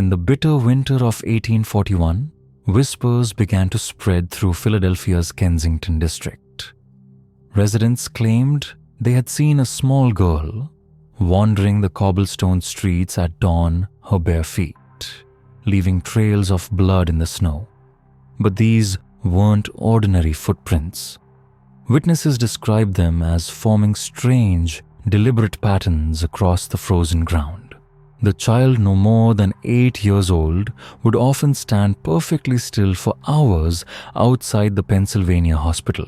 In the bitter winter of 1841, whispers began to spread through Philadelphia's Kensington district. Residents claimed they had seen a small girl wandering the cobblestone streets at dawn, her bare feet, leaving trails of blood in the snow. But these weren't ordinary footprints. Witnesses described them as forming strange, deliberate patterns across the frozen ground. The child, no more than 8 years old, would often stand perfectly still for hours outside the Pennsylvania hospital,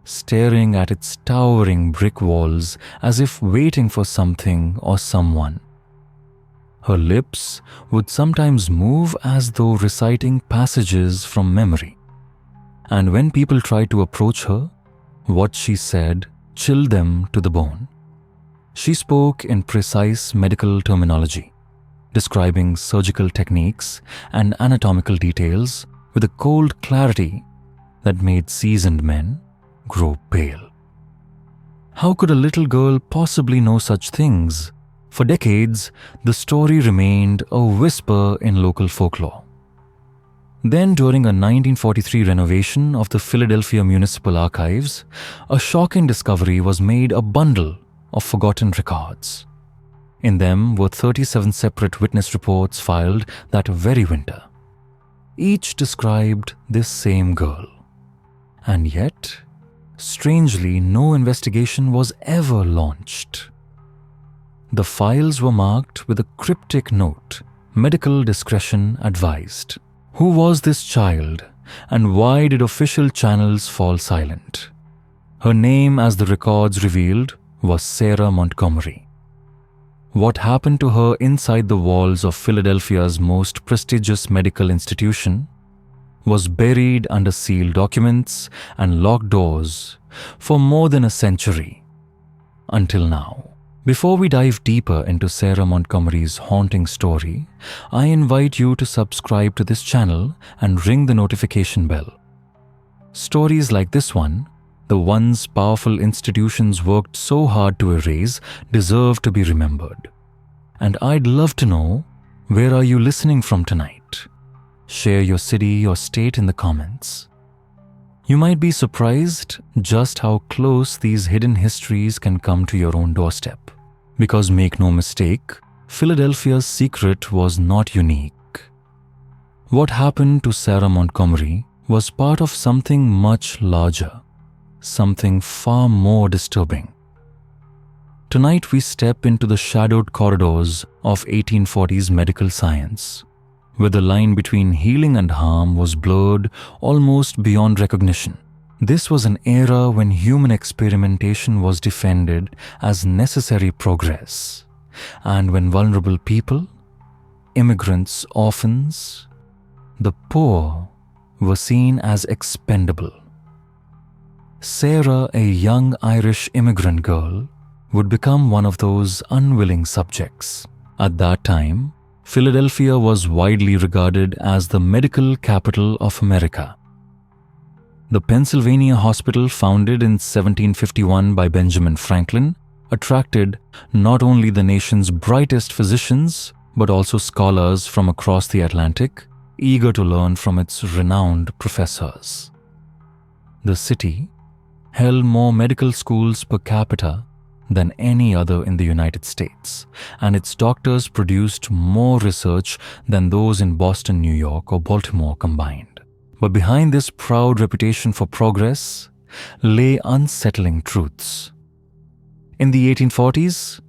staring at its towering brick walls as if waiting for something or someone. Her lips would sometimes move as though reciting passages from memory. And when people tried to approach her, what she said chilled them to the bone. She spoke in precise medical terminology, describing surgical techniques and anatomical details with a cold clarity that made seasoned men grow pale. How could a little girl possibly know such things? For decades, the story remained a whisper in local folklore. Then, during a 1943 renovation of the Philadelphia Municipal Archives, a shocking discovery was made: a bundle of forgotten records. In them were 37 separate witness reports filed that very winter. Each described this same girl. And yet, strangely, no investigation was ever launched. The files were marked with a cryptic note: medical discretion advised. Who was this child, and why did official channels fall silent? Her name, as the records revealed, was Sarah Montgomery. What happened to her inside the walls of Philadelphia's most prestigious medical institution was buried under sealed documents and locked doors for more than a century, until now. Before we dive deeper into Sarah Montgomery's haunting story, I invite you to subscribe to this channel and ring the notification bell. Stories like this one, the once powerful institutions worked so hard to erase, deserve to be remembered. And I'd love to know, where are you listening from tonight? Share your city or state in the comments. You might be surprised just how close these hidden histories can come to your own doorstep. Because make no mistake, Philadelphia's secret was not unique. What happened to Sarah Montgomery was part of something much larger, something far more disturbing. Tonight we step into the shadowed corridors of 1840s medical science, where the line between healing and harm was blurred almost beyond recognition. This was an era when human experimentation was defended as necessary progress, and when vulnerable people, immigrants, orphans, the poor, were seen as expendable. Sarah, a young Irish immigrant girl, would become one of those unwilling subjects. At that time, Philadelphia was widely regarded as the medical capital of America. The Pennsylvania Hospital, founded in 1751 by Benjamin Franklin, attracted not only the nation's brightest physicians, but also scholars from across the Atlantic, eager to learn from its renowned professors. The city held more medical schools per capita than any other in the United States, and its doctors produced more research than those in Boston, New York, or Baltimore combined. But behind this proud reputation for progress lay unsettling truths. In the 1840s,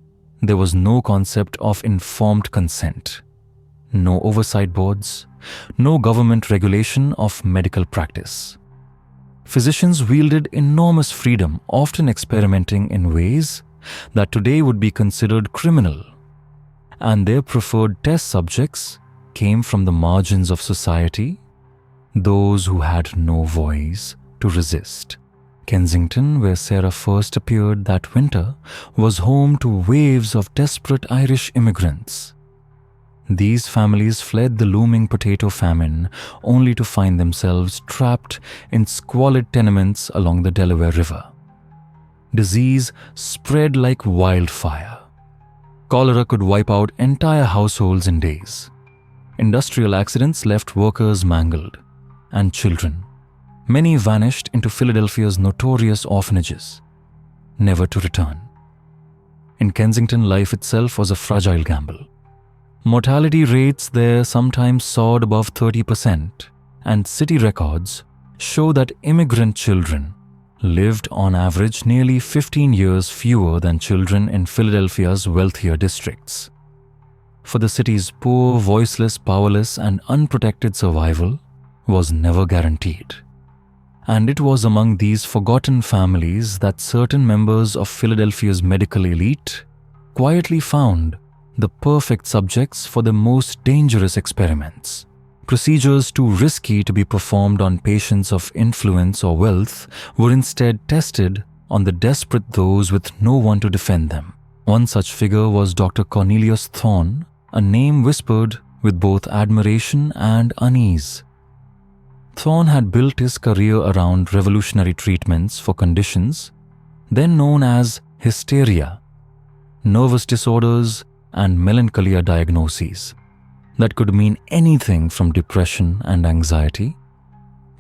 there was no concept of informed consent, no oversight boards, no government regulation of medical practice. Physicians wielded enormous freedom, often experimenting in ways that today would be considered criminal, and their preferred test subjects came from the margins of society, those who had no voice to resist. Kensington, where Sarah first appeared that winter, was home to waves of desperate Irish immigrants. These families fled the looming potato famine only to find themselves trapped in squalid tenements along the Delaware River. Disease spread like wildfire. Cholera could wipe out entire households in days. Industrial accidents left workers mangled, and children. Many vanished into Philadelphia's notorious orphanages, never to return. In Kensington, life itself was a fragile gamble. Mortality rates there sometimes soared above 30%, and city records show that immigrant children lived on average nearly 15 years fewer than children in Philadelphia's wealthier districts. For the city's poor, voiceless, powerless, and unprotected survival was never guaranteed. And it was among these forgotten families that certain members of Philadelphia's medical elite quietly found the perfect subjects for the most dangerous experiments. Procedures too risky to be performed on patients of influence or wealth were instead tested on the desperate those with no one to defend them. One such figure was Dr. Cornelius Thorne, a name whispered with both admiration and unease. Thorne had built his career around revolutionary treatments for conditions then known as hysteria, nervous disorders, and melancholia diagnoses that could mean anything from depression and anxiety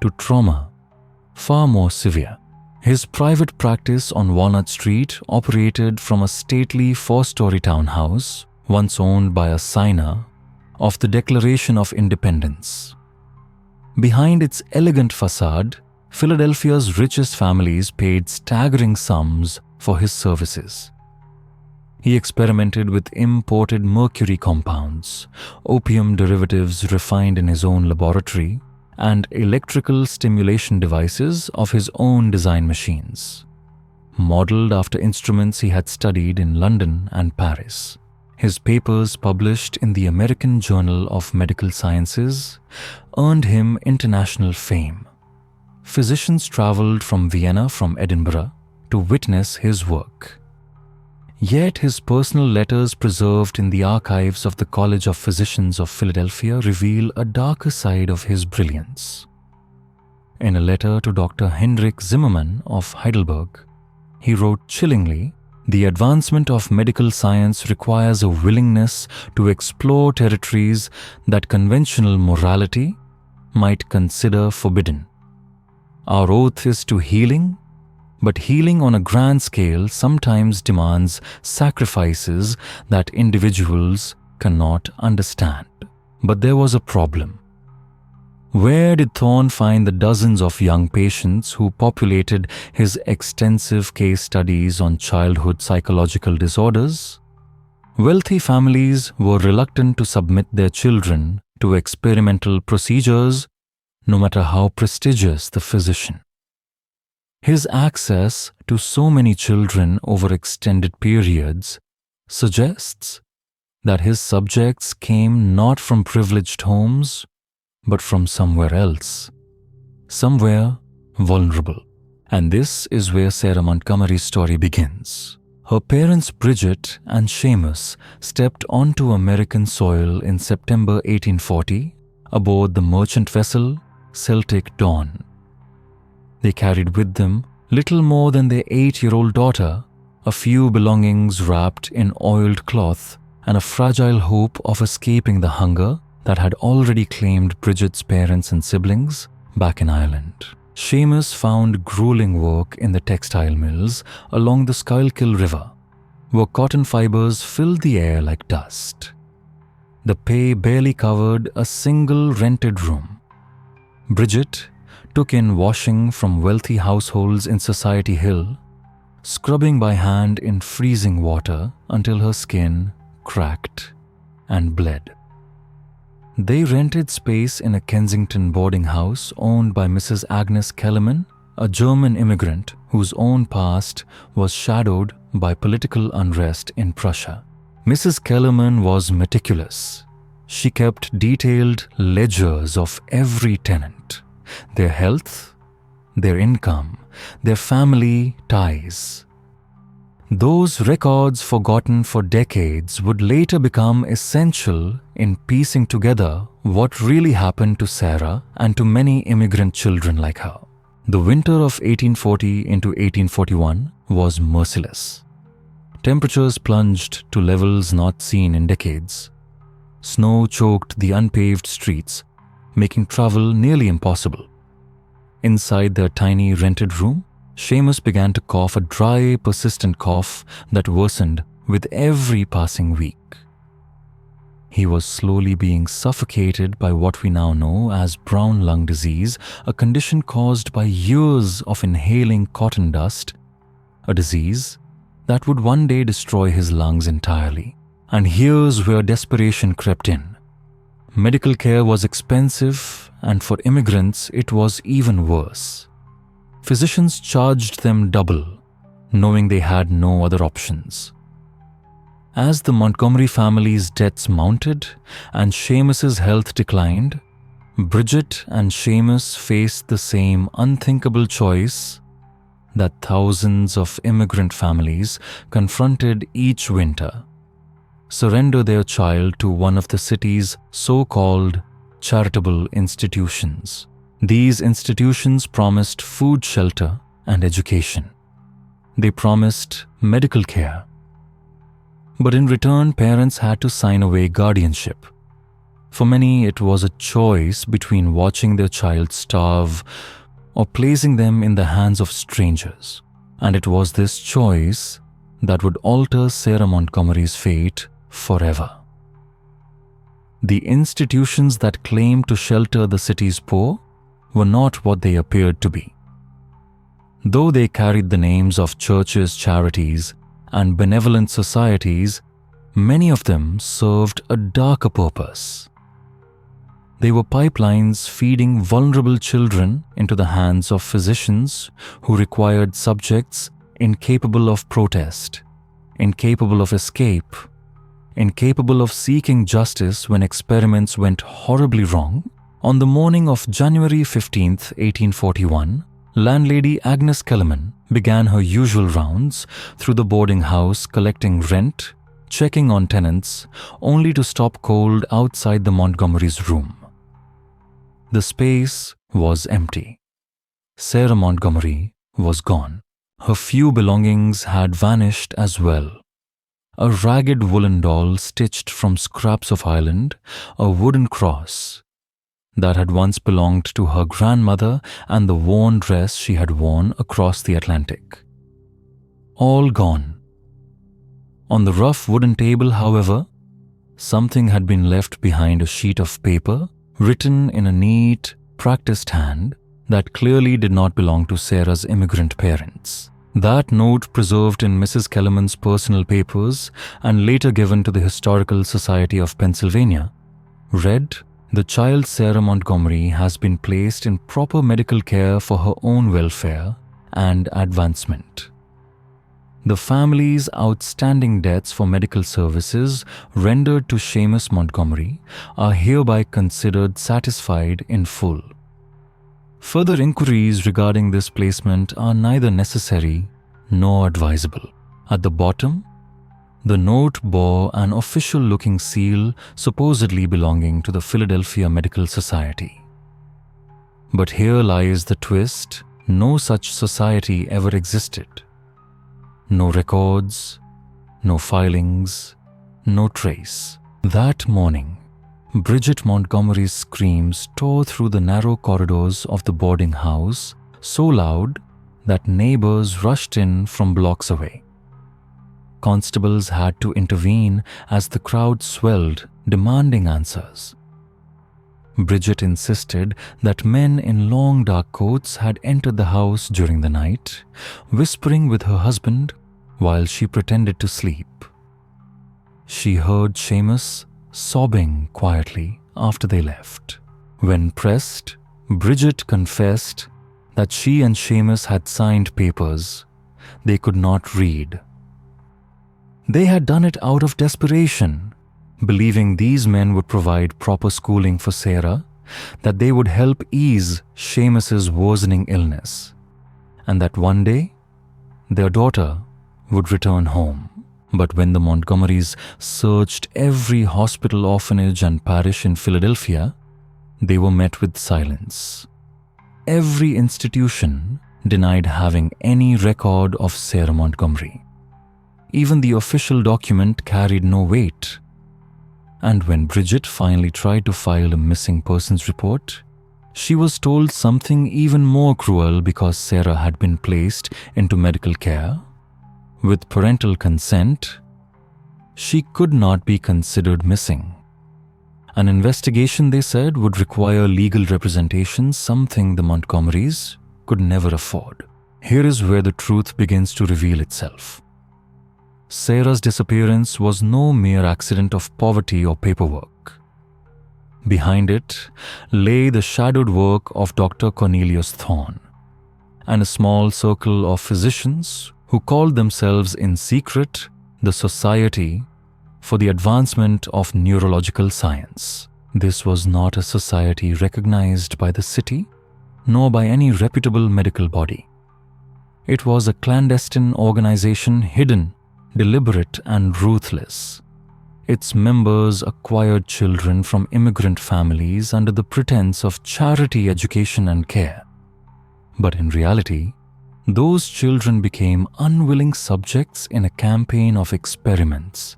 to trauma, far more severe. His private practice on Walnut Street operated from a stately 4-story townhouse once owned by a signer of the Declaration of Independence. Behind its elegant facade, Philadelphia's richest families paid staggering sums for his services. He experimented with imported mercury compounds, opium derivatives refined in his own laboratory, and electrical stimulation devices of his own design machines, modeled after instruments he had studied in London and Paris. His papers, published in the American Journal of Medical Sciences, earned him international fame. Physicians traveled from Vienna from Edinburgh to witness his work. Yet his personal letters preserved in the archives of the College of Physicians of Philadelphia reveal a darker side of his brilliance. In a letter to Dr. Hendrik Zimmermann of Heidelberg, he wrote chillingly, "The advancement of medical science requires a willingness to explore territories that conventional morality might consider forbidden. Our oath is to healing, but healing on a grand scale sometimes demands sacrifices that individuals cannot understand." But there was a problem. Where did Thorne find the dozens of young patients who populated his extensive case studies on childhood psychological disorders? Wealthy families were reluctant to submit their children to experimental procedures, no matter how prestigious the physician. His access to so many children over extended periods suggests that his subjects came not from privileged homes, but from somewhere else, somewhere vulnerable. And this is where Sarah Montgomery's story begins. Her parents Bridget and Seamus stepped onto American soil in September 1840 aboard the merchant vessel Celtic Dawn. They carried with them little more than their 8-year-old daughter, a few belongings wrapped in oiled cloth, and a fragile hope of escaping the hunger that had already claimed Bridget's parents and siblings back in Ireland. Seamus found grueling work in the textile mills along the Schuylkill River, where cotton fibers filled the air like dust. The pay barely covered a single rented room. Bridget took in washing from wealthy households in Society Hill, scrubbing by hand in freezing water until her skin cracked and bled. They rented space in a Kensington boarding house owned by Mrs. Agnes Kellerman, a German immigrant whose own past was shadowed by political unrest in Prussia. Mrs. Kellerman was meticulous. She kept detailed ledgers of every tenant, their health, their income, their family ties. Those records, forgotten for decades, would later become essential in piecing together what really happened to Sarah and to many immigrant children like her. The winter of 1840 into 1841 was merciless. Temperatures plunged to levels not seen in decades. Snow choked the unpaved streets, making travel nearly impossible. Inside their tiny rented room, Seamus began to cough a dry, persistent cough that worsened with every passing week. He was slowly being suffocated by what we now know as brown lung disease, a condition caused by years of inhaling cotton dust, a disease that would one day destroy his lungs entirely. And here's where desperation crept in. Medical care was expensive, and for immigrants it was even worse. Physicians charged them double, knowing they had no other options. As the Montgomery family's debts mounted and Seamus's health declined, Bridget and Seamus faced the same unthinkable choice that thousands of immigrant families confronted each winter: surrender their child to one of the city's so-called charitable institutions. These institutions promised food, shelter, and education. They promised medical care. But in return, parents had to sign away guardianship. For many, it was a choice between watching their child starve or placing them in the hands of strangers. And it was this choice that would alter Sarah Montgomery's fate forever. The institutions that claimed to shelter the city's poor were not what they appeared to be. Though they carried the names of churches, charities, and benevolent societies, many of them served a darker purpose. They were pipelines feeding vulnerable children into the hands of physicians who required subjects incapable of protest, incapable of escape, incapable of seeking justice when experiments went horribly wrong. On the morning of January 15, 1841, landlady Agnes Kellerman began her usual rounds through the boarding house, collecting rent, checking on tenants, only to stop cold outside the Montgomery's room. The space was empty. Sarah Montgomery was gone. Her few belongings had vanished as well. A ragged woolen doll stitched from scraps of island, a wooden cross that had once belonged to her grandmother, and the worn dress she had worn across the Atlantic. All gone. On the rough wooden table, however, something had been left behind: a sheet of paper written in a neat, practiced hand that clearly did not belong to Sarah's immigrant parents. That note, preserved in Mrs. Kellerman's personal papers and later given to the Historical Society of Pennsylvania, read, "The child Sarah Montgomery has been placed in proper medical care for her own welfare and advancement. The family's outstanding debts for medical services rendered to Seamus Montgomery are hereby considered satisfied in full. Further inquiries regarding this placement are neither necessary nor advisable." At the bottom, the note bore an official-looking seal supposedly belonging to the Philadelphia Medical Society. But here lies the twist: no such society ever existed. No records, no filings, no trace. That morning, Bridget Montgomery's screams tore through the narrow corridors of the boarding house so loud that neighbors rushed in from blocks away. Constables had to intervene as the crowd swelled, demanding answers. Bridget insisted that men in long dark coats had entered the house during the night, whispering with her husband while she pretended to sleep. She heard Seamus sobbing quietly after they left. When pressed, Bridget confessed that she and Seamus had signed papers they could not read. They had done it out of desperation, believing these men would provide proper schooling for Sarah, that they would help ease Seamus's worsening illness, and that one day their daughter would return home. But when the Montgomerys searched every hospital, orphanage, and parish in Philadelphia, they were met with silence. Every institution denied having any record of Sarah Montgomery. Even the official document carried no weight. And when Bridget finally tried to file a missing persons report, she was told something even more cruel because Sarah had been placed into medical care. With parental consent, she could not be considered missing. An investigation, they said, would require legal representation, something the Montgomerys could never afford. Here is where the truth begins to reveal itself. Sarah's disappearance was no mere accident of poverty or paperwork. Behind it lay the shadowed work of Dr. Cornelius Thorne and a small circle of physicians who called themselves in secret the Society for the Advancement of Neurological Science. This was not a society recognized by the city, nor by any reputable medical body. It was a clandestine organization, hidden, deliberate, and ruthless. Its members acquired children from immigrant families under the pretense of charity, education, and care. But in reality, those children became unwilling subjects in a campaign of experiments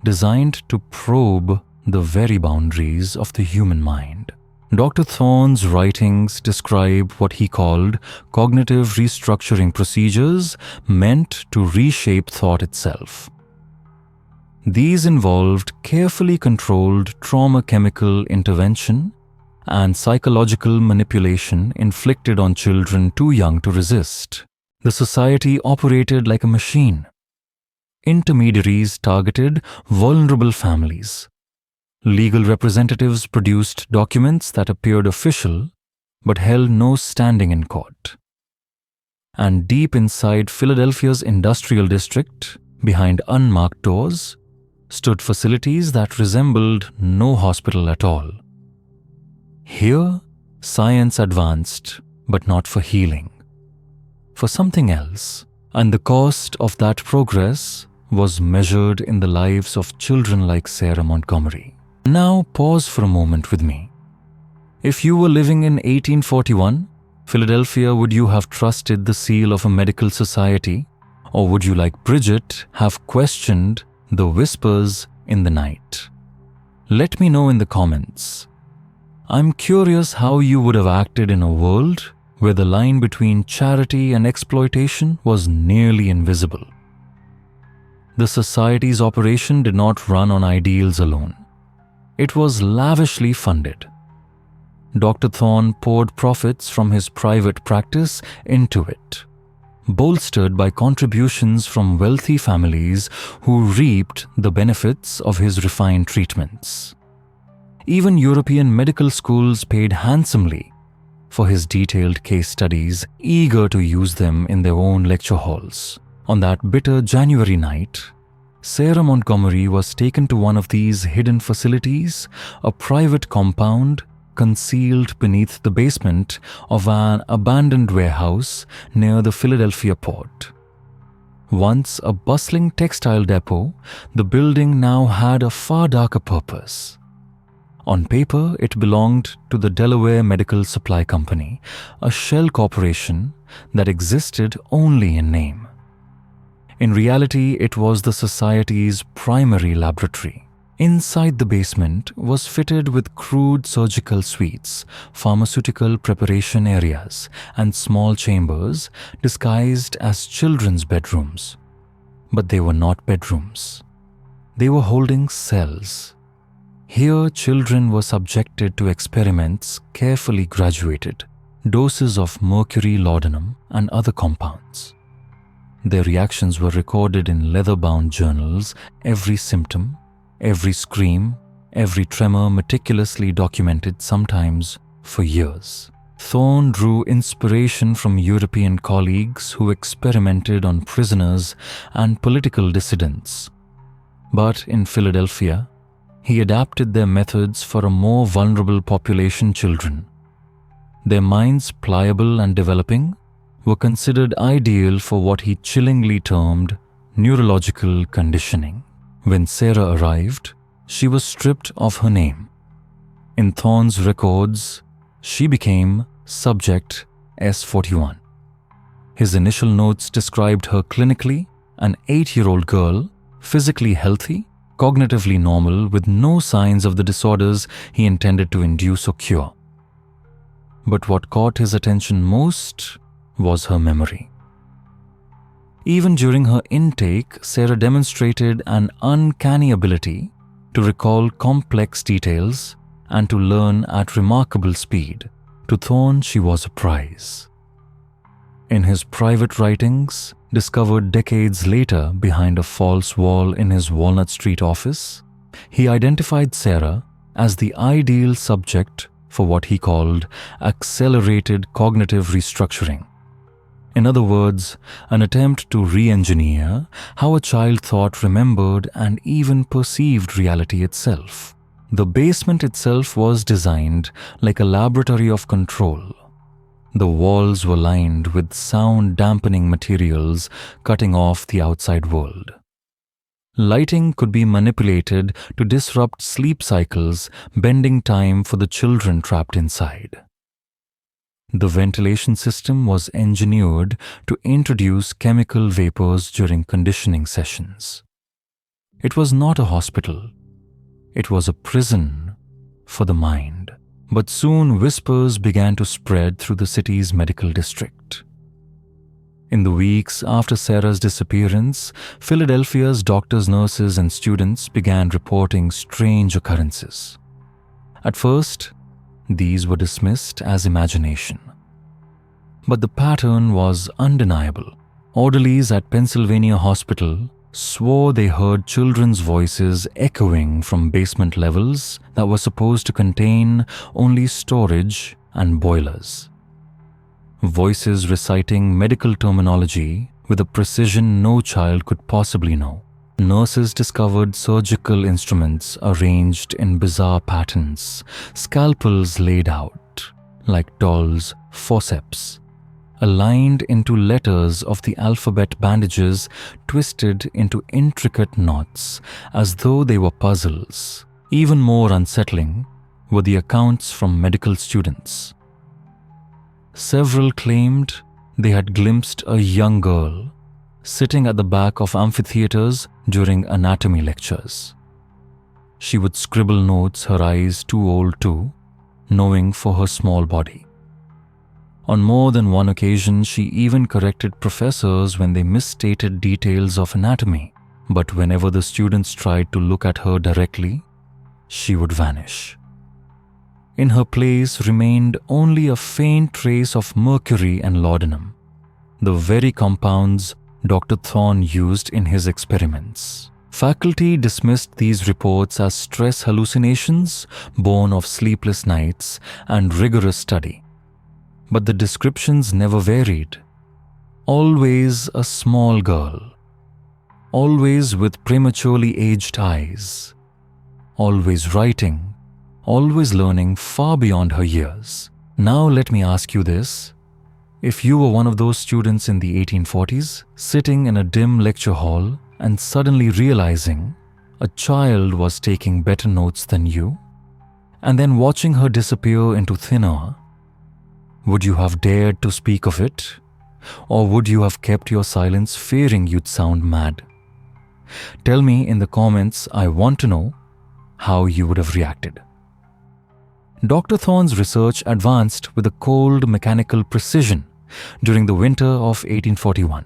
designed to probe the very boundaries of the human mind. Dr. Thorne's writings describe what he called cognitive restructuring procedures meant to reshape thought itself. These involved carefully controlled trauma chemical intervention and psychological manipulation inflicted on children too young to resist. The society operated like a machine. Intermediaries targeted vulnerable families. Legal representatives produced documents that appeared official but held no standing in court. And deep inside Philadelphia's industrial district, behind unmarked doors, stood facilities that resembled no hospital at all. Here, science advanced, but not for healing, for something else, and the cost of that progress was measured in the lives of children like Sarah Montgomery. Now pause for a moment with me. If you were living in 1841, Philadelphia, would you have trusted the seal of a medical society, or would you, like Bridget, have questioned the whispers in the night? Let me know in the comments. I'm curious how you would have acted in a world where the line between charity and exploitation was nearly invisible. The society's operation did not run on ideals alone. It was lavishly funded. Dr. Thorne poured profits from his private practice into it, bolstered by contributions from wealthy families who reaped the benefits of his refined treatments. Even European medical schools paid handsomely for his detailed case studies, eager to use them in their own lecture halls. On that bitter January night, Sarah Montgomery was taken to one of these hidden facilities, a private compound concealed beneath the basement of an abandoned warehouse near the Philadelphia port. Once a bustling textile depot, the building now had a far darker purpose. On paper, it belonged to the Delaware Medical Supply Company, a shell corporation that existed only in name. In reality, it was the society's primary laboratory. Inside the basement was fitted with crude surgical suites, pharmaceutical preparation areas, and small chambers disguised as children's bedrooms. But they were not bedrooms. They were holding cells. Here, children were subjected to experiments carefully graduated, doses of mercury laudanum and other compounds. Their reactions were recorded in leather-bound journals, every symptom, every scream, every tremor meticulously documented, sometimes for years. Thorne drew inspiration from European colleagues who experimented on prisoners and political dissidents. But in Philadelphia, he adapted their methods for a more vulnerable population, children. Their minds, pliable and developing, were considered ideal for what he chillingly termed neurological conditioning. When Sarah arrived, she was stripped of her name. In Thorne's records, she became Subject S41. His initial notes described her clinically an 8-year-old girl, physically healthy cognitively normal with no signs of the disorders he intended to induce or cure. But what caught his attention most was her memory. Even during her intake, Sarah demonstrated an uncanny ability to recall complex details and to learn at remarkable speed. To Thorne, she was a prize. In his private writings, discovered decades later behind a false wall in his Walnut Street office, he identified Sarah as the ideal subject for what he called accelerated cognitive restructuring. In other words, an attempt to re-engineer how a child thought, remembered, and even perceived reality itself. The basement itself was designed like a laboratory of control. The walls were lined with sound-dampening materials cutting off the outside world. Lighting could be manipulated to disrupt sleep cycles, bending time for the children trapped inside. The ventilation system was engineered to introduce chemical vapors during conditioning sessions. It was not a hospital. It was a prison for the mind. But soon whispers began to spread through the city's medical district. In the weeks after Sarah's disappearance, Philadelphia's doctors, nurses, and students began reporting strange occurrences. At first, these were dismissed as imagination. But the pattern was undeniable. Orderlies at Pennsylvania Hospital swore they heard children's voices echoing from basement levels that were supposed to contain only storage and boilers. Voices reciting medical terminology with a precision no child could possibly know. Nurses discovered surgical instruments arranged in bizarre patterns, scalpels laid out like dolls' forceps, aligned into letters of the alphabet, bandages twisted into intricate knots as though they were puzzles. Even more unsettling were the accounts from medical students. Several claimed they had glimpsed a young girl sitting at the back of amphitheaters during anatomy lectures. She would scribble notes, her eyes too old to, knowing for her small body. On more than one occasion, she even corrected professors when they misstated details of anatomy. But whenever the students tried to look at her directly, she would vanish. In her place remained only a faint trace of mercury and laudanum, the very compounds Dr. Thorne used in his experiments. Faculty dismissed these reports as stress hallucinations born of sleepless nights and rigorous study. But the descriptions never varied. Always a small girl. Always with prematurely aged eyes. Always writing. Always learning far beyond her years. Now let me ask you this. If you were one of those students in the 1840s, sitting in a dim lecture hall and suddenly realizing a child was taking better notes than you, and then watching her disappear into thin air, would you have dared to speak of it? Or would you have kept your silence fearing you'd sound mad? Tell me in the comments. I want to know how you would have reacted. Dr. Thorne's research advanced with a cold mechanical precision during the winter of 1841.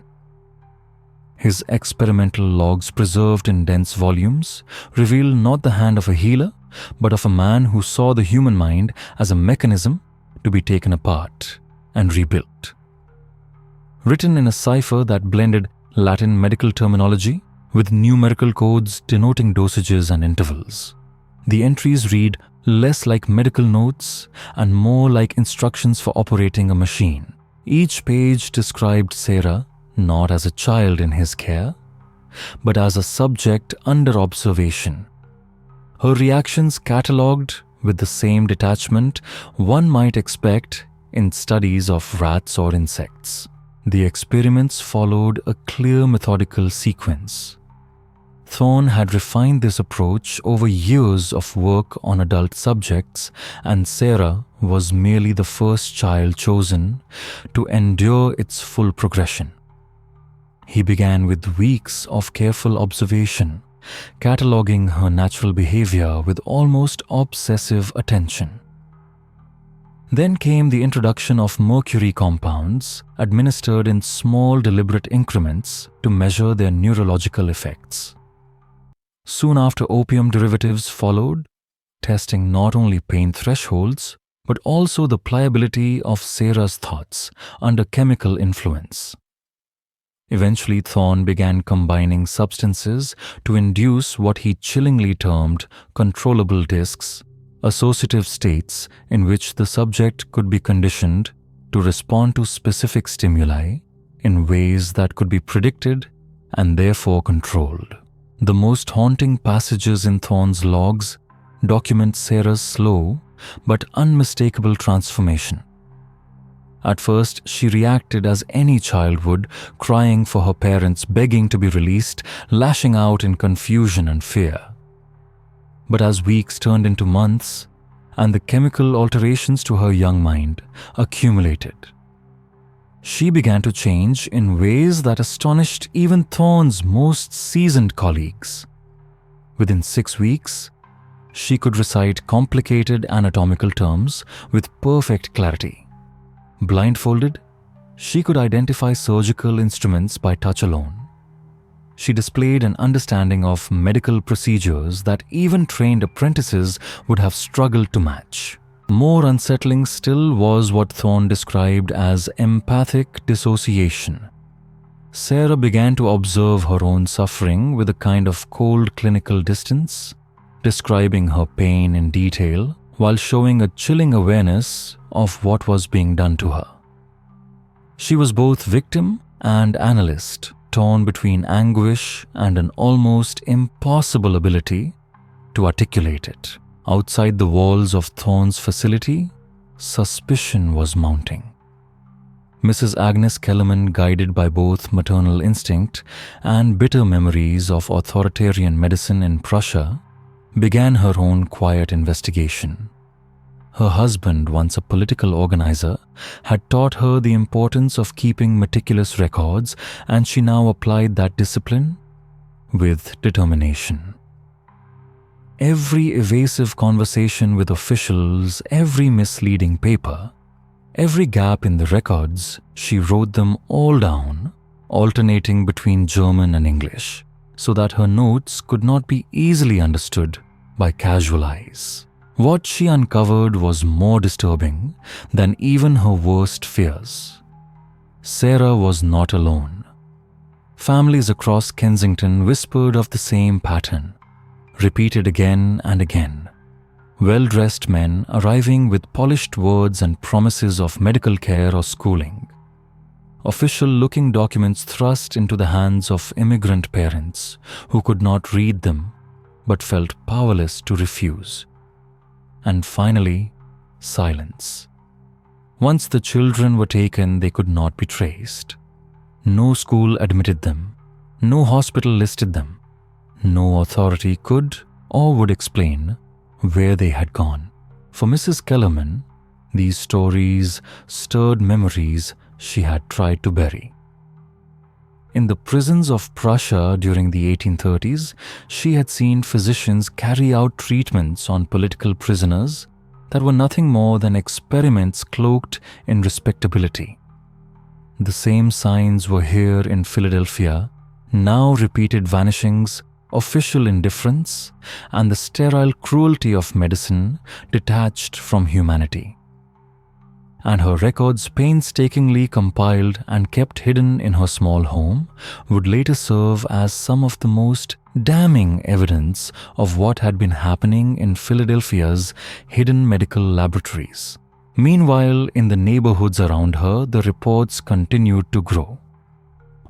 His experimental logs, preserved in dense volumes, reveal not the hand of a healer, but of a man who saw the human mind as a mechanism to be taken apart and rebuilt. Written in a cipher that blended Latin medical terminology with numerical codes denoting dosages and intervals, the entries read less like medical notes and more like instructions for operating a machine. Each page described Sarah not as a child in his care, but as a subject under observation. Her reactions catalogued with the same detachment one might expect in studies of rats or insects. The experiments followed a clear methodical sequence. Thorne had refined this approach over years of work on adult subjects, and Sarah was merely the first child chosen to endure its full progression. He began with weeks of careful observation cataloguing her natural behavior with almost obsessive attention. Then came the introduction of mercury compounds administered in small deliberate increments to measure their neurological effects. Soon after, opium derivatives followed, testing not only pain thresholds but also the pliability of Sarah's thoughts under chemical influence. Eventually, Thorne began combining substances to induce what he chillingly termed controllable discs, associative states in which the subject could be conditioned to respond to specific stimuli in ways that could be predicted and therefore controlled. The most haunting passages in Thorne's logs document Sarah's slow but unmistakable transformation. At first, she reacted as any child would, crying for her parents, begging to be released, lashing out in confusion and fear. But as weeks turned into months, and the chemical alterations to her young mind accumulated, she began to change in ways that astonished even Thorne's most seasoned colleagues. Within 6 weeks, she could recite complicated anatomical terms with perfect clarity. Blindfolded, she could identify surgical instruments by touch alone. She displayed an understanding of medical procedures that even trained apprentices would have struggled to match. More unsettling still was what Thorne described as empathic dissociation. Sarah began to observe her own suffering with a kind of cold clinical distance, describing her pain in detail while showing a chilling awareness of what was being done to her. She was both victim and analyst, torn between anguish and an almost impossible ability to articulate it. Outside the walls of Thorne's facility, suspicion was mounting. Mrs. Agnes Kellerman, guided by both maternal instinct and bitter memories of authoritarian medicine in Prussia, began her own quiet investigation. Her husband, once a political organizer, had taught her the importance of keeping meticulous records, and she now applied that discipline with determination. Every evasive conversation with officials, every misleading paper, every gap in the records, she wrote them all down, alternating between German and English, so that her notes could not be easily understood by casual eyes. What she uncovered was more disturbing than even her worst fears. Sarah was not alone. Families across Kensington whispered of the same pattern, repeated again and again. Well-dressed men arriving with polished words and promises of medical care or schooling. Official-looking documents thrust into the hands of immigrant parents who could not read them but felt powerless to refuse. And finally, silence. Once the children were taken, they could not be traced. No school admitted them. No hospital listed them. No authority could or would explain where they had gone. For Mrs. Kellerman, these stories stirred memories she had tried to bury. In the prisons of Prussia during the 1830s, she had seen physicians carry out treatments on political prisoners that were nothing more than experiments cloaked in respectability. The same signs were here in Philadelphia, now repeated vanishings, official indifference, and the sterile cruelty of medicine detached from humanity. And her records, painstakingly compiled and kept hidden in her small home, would later serve as some of the most damning evidence of what had been happening in Philadelphia's hidden medical laboratories. Meanwhile, in the neighborhoods around her, the reports continued to grow.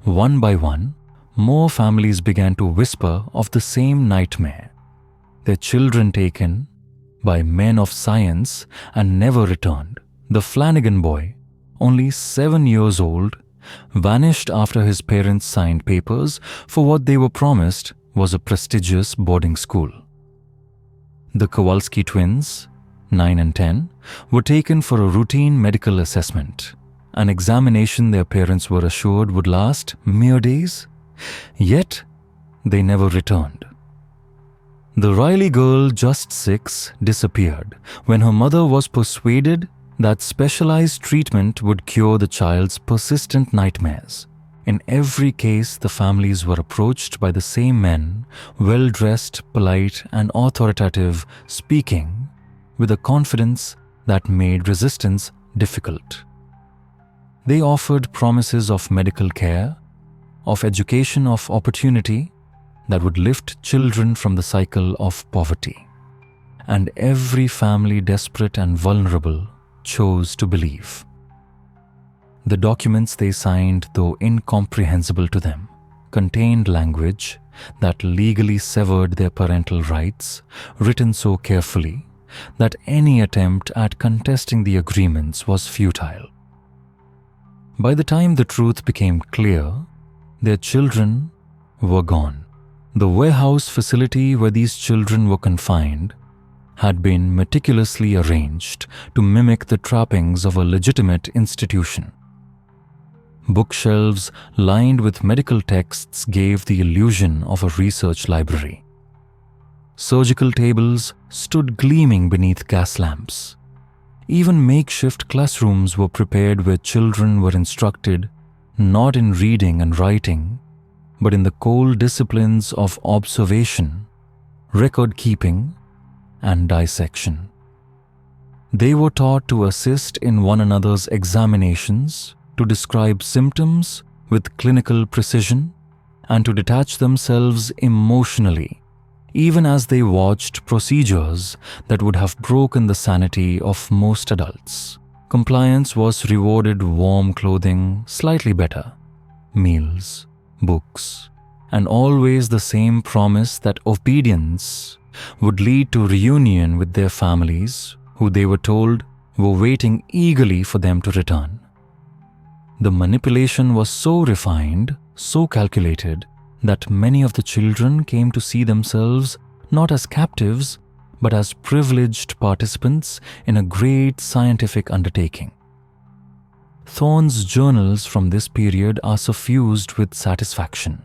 One by one, more families began to whisper of the same nightmare. Their children taken by men of science and never returned. The Flanagan boy, only 7 years old, vanished after his parents signed papers for what they were promised was a prestigious boarding school. The Kowalski twins, 9 and 10, were taken for a routine medical assessment, an examination their parents were assured would last mere days. Yet, they never returned. The Riley girl, just 6, disappeared when her mother was persuaded that specialized treatment would cure the child's persistent nightmares. In every case, the families were approached by the same men, well-dressed, polite, and authoritative, speaking with a confidence that made resistance difficult. They offered promises of medical care, of education, of opportunity that would lift children from the cycle of poverty. And every family, desperate and vulnerable, chose to believe. The documents they signed, though incomprehensible to them, contained language that legally severed their parental rights, written so carefully that any attempt at contesting the agreements was futile. By the time the truth became clear, their children were gone. The warehouse facility where these children were confined had been meticulously arranged to mimic the trappings of a legitimate institution. Bookshelves lined with medical texts gave the illusion of a research library. Surgical tables stood gleaming beneath gas lamps. Even makeshift classrooms were prepared where children were instructed not in reading and writing, but in the cold disciplines of observation, record-keeping, and dissection. They were taught to assist in one another's examinations, to describe symptoms with clinical precision, and to detach themselves emotionally, even as they watched procedures that would have broken the sanity of most adults. Compliance was rewarded: warm clothing, slightly better, meals, books, and always the same promise that obedience would lead to reunion with their families, who they were told were waiting eagerly for them to return. The manipulation was so refined, so calculated, that many of the children came to see themselves not as captives, but as privileged participants in a great scientific undertaking. Thorne's journals from this period are suffused with satisfaction.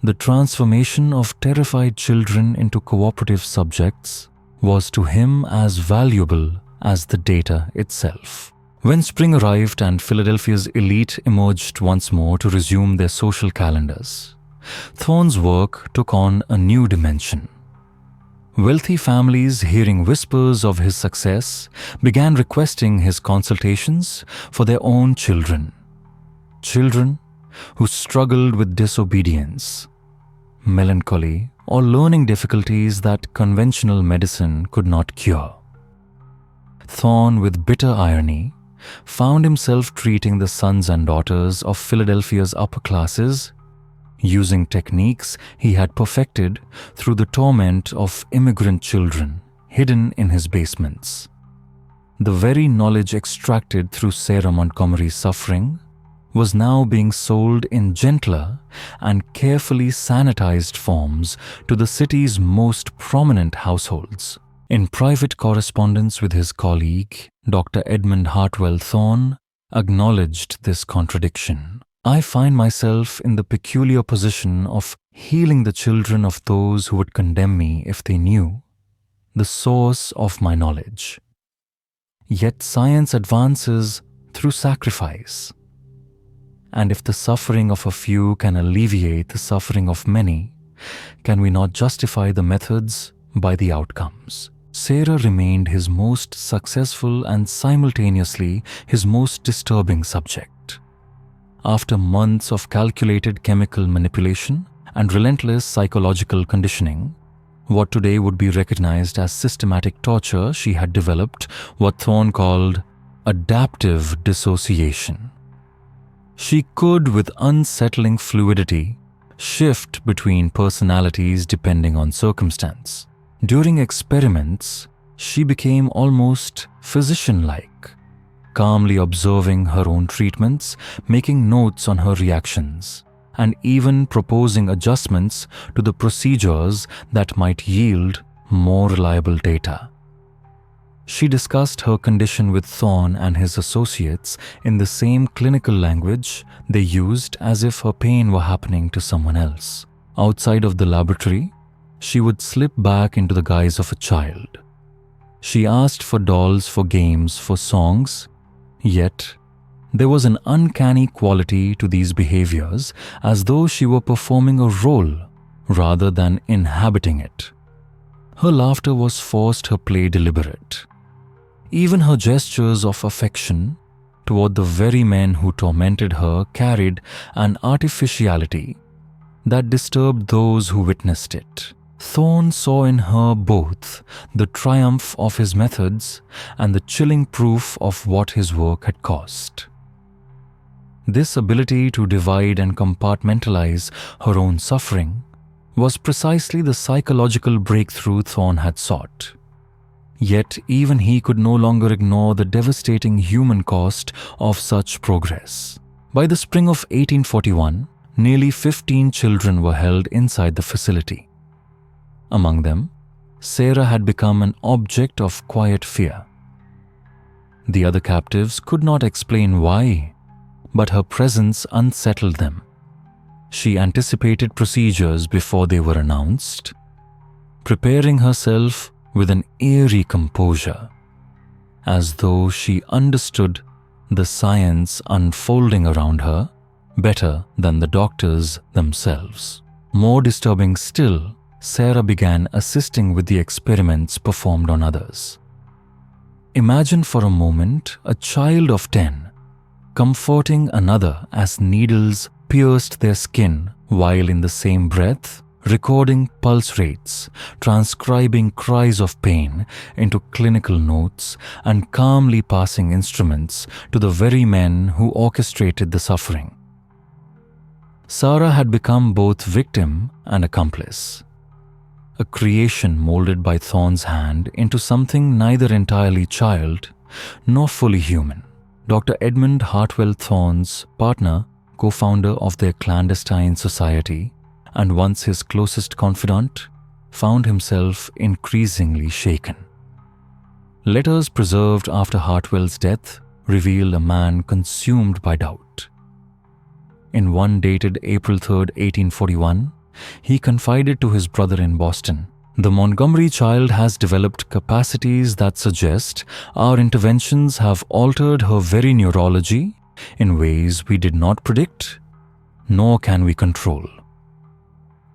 The transformation of terrified children into cooperative subjects was to him as valuable as the data itself. When spring arrived and Philadelphia's elite emerged once more to resume their social calendars, Thorne's work took on a new dimension. Wealthy families, hearing whispers of his success, began requesting his consultations for their own children. Children who struggled with disobedience, melancholy, or learning difficulties that conventional medicine could not cure. Thorne, with bitter irony, found himself treating the sons and daughters of Philadelphia's upper classes using techniques he had perfected through the torment of immigrant children hidden in his basements. The very knowledge extracted through Sarah Montgomery's suffering was now being sold in gentler and carefully sanitized forms to the city's most prominent households. In private correspondence with his colleague, Dr. Edmund Hartwell Thorne acknowledged this contradiction. I find myself in the peculiar position of healing the children of those who would condemn me if they knew the source of my knowledge. Yet science advances through sacrifice. And if the suffering of a few can alleviate the suffering of many, can we not justify the methods by the outcomes? Sarah remained his most successful and simultaneously his most disturbing subject. After months of calculated chemical manipulation and relentless psychological conditioning, what today would be recognized as systematic torture, she had developed what Thorne called adaptive dissociation. She could, with unsettling fluidity, shift between personalities depending on circumstance. During experiments, she became almost physician-like, calmly observing her own treatments, making notes on her reactions, and even proposing adjustments to the procedures that might yield more reliable data. She discussed her condition with Thorne and his associates in the same clinical language they used as if her pain were happening to someone else. Outside of the laboratory, she would slip back into the guise of a child. She asked for dolls, for games, for songs, yet there was an uncanny quality to these behaviors, as though she were performing a role rather than inhabiting it. Her laughter was forced, her play deliberate. Even her gestures of affection toward the very men who tormented her carried an artificiality that disturbed those who witnessed it. Thorne saw in her both the triumph of his methods and the chilling proof of what his work had cost. This ability to divide and compartmentalize her own suffering was precisely the psychological breakthrough Thorne had sought. Yet even he could no longer ignore the devastating human cost of such progress. By the spring of 1841, nearly 15 children were held inside the facility. Among them, Sarah had become an object of quiet fear. The other captives could not explain why, but her presence unsettled them. She anticipated procedures before they were announced, preparing herself with an eerie composure, as though she understood the science unfolding around her better than the doctors themselves. More disturbing still, Sarah began assisting with the experiments performed on others. Imagine for a moment a child of 10 comforting another as needles pierced their skin, while in the same breath recording pulse rates, transcribing cries of pain into clinical notes, and calmly passing instruments to the very men who orchestrated the suffering. Sarah had become both victim and accomplice, a creation molded by Thorne's hand into something neither entirely child nor fully human. Dr. Edmund Hartwell Thorne's partner, co-founder of their clandestine society, and once his closest confidant, found himself increasingly shaken. Letters preserved after Hartwell's death reveal a man consumed by doubt. In one dated April 3, 1841, he confided to his brother in Boston, "The Montgomery child has developed capacities that suggest our interventions have altered her very neurology in ways we did not predict, nor can we control.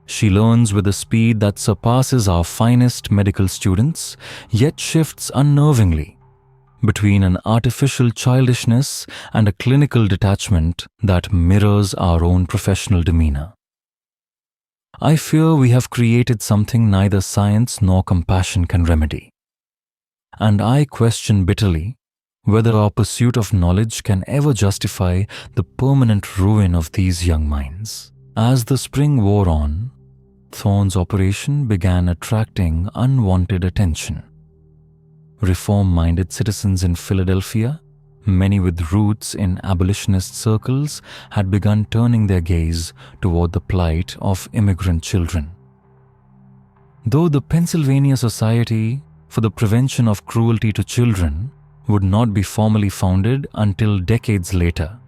She learns with a speed that surpasses our finest medical students, yet shifts unnervingly between an artificial childishness and a clinical detachment that mirrors our own professional demeanor. I fear we have created something neither science nor compassion can remedy. And I question bitterly whether our pursuit of knowledge can ever justify the permanent ruin of these young minds." As the spring wore on, Thorne's operation began attracting unwanted attention. Reform-minded citizens in Philadelphia, many with roots in abolitionist circles, had begun turning their gaze toward the plight of immigrant children. Though the Pennsylvania Society for the Prevention of Cruelty to Children would not be formally founded until decades later,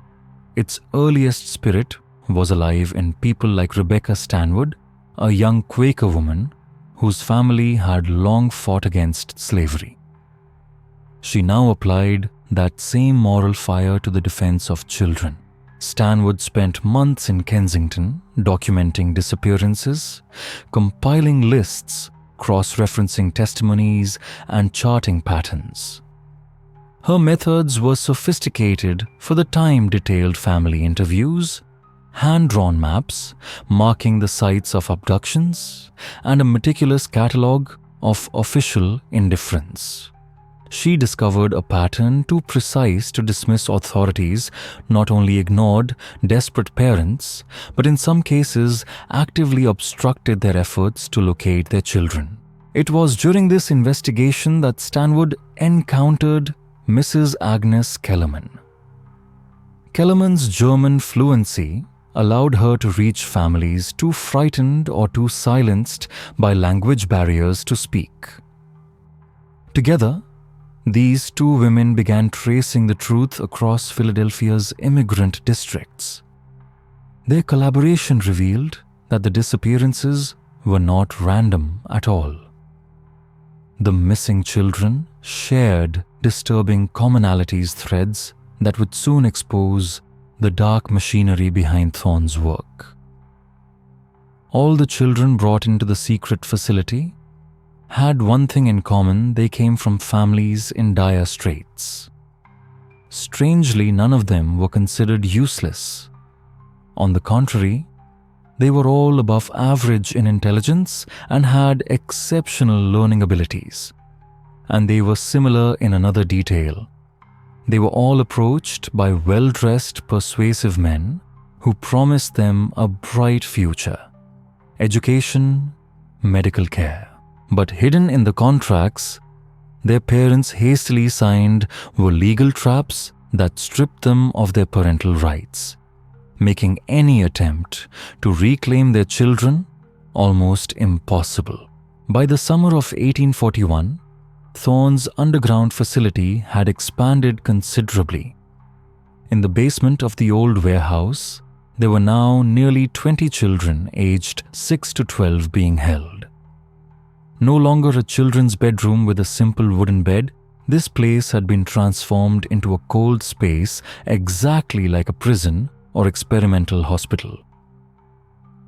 its earliest spirit was alive in people like Rebecca Stanwood, a young Quaker woman whose family had long fought against slavery. She now applied that same moral fire to the defense of children. Stanwood spent months in Kensington documenting disappearances, compiling lists, cross-referencing testimonies, and charting patterns. Her methods were sophisticated for the time, detailed family interviews, hand-drawn maps marking the sites of abductions, and a meticulous catalogue of official indifference. She discovered a pattern too precise to dismiss authorities not only ignored desperate parents, but in some cases actively obstructed their efforts to locate their children. It was during this investigation that Stanwood encountered Mrs. Agnes Kellerman. Kellerman's German fluency allowed her to reach families too frightened or too silenced by language barriers to speak. Together, these two women began tracing the truth across Philadelphia's immigrant districts. Their collaboration revealed that the disappearances were not random at all. The missing children shared disturbing commonalities threads that would soon expose the dark machinery behind Thorne's work. All the children brought into the secret facility had one thing in common: they came from families in dire straits. Strangely, none of them were considered useless. On the contrary, they were all above average in intelligence and had exceptional learning abilities. And they were similar in another detail. They were all approached by well-dressed, persuasive men who promised them a bright future, education, medical care. But hidden in the contracts their parents hastily signed were legal traps that stripped them of their parental rights, making any attempt to reclaim their children almost impossible. By the summer of 1841, Thorne's underground facility had expanded considerably. In the basement of the old warehouse, there were now nearly 20 children aged 6 to 12 being held. No longer a children's bedroom with a simple wooden bed, this place had been transformed into a cold space exactly like a prison or experimental hospital.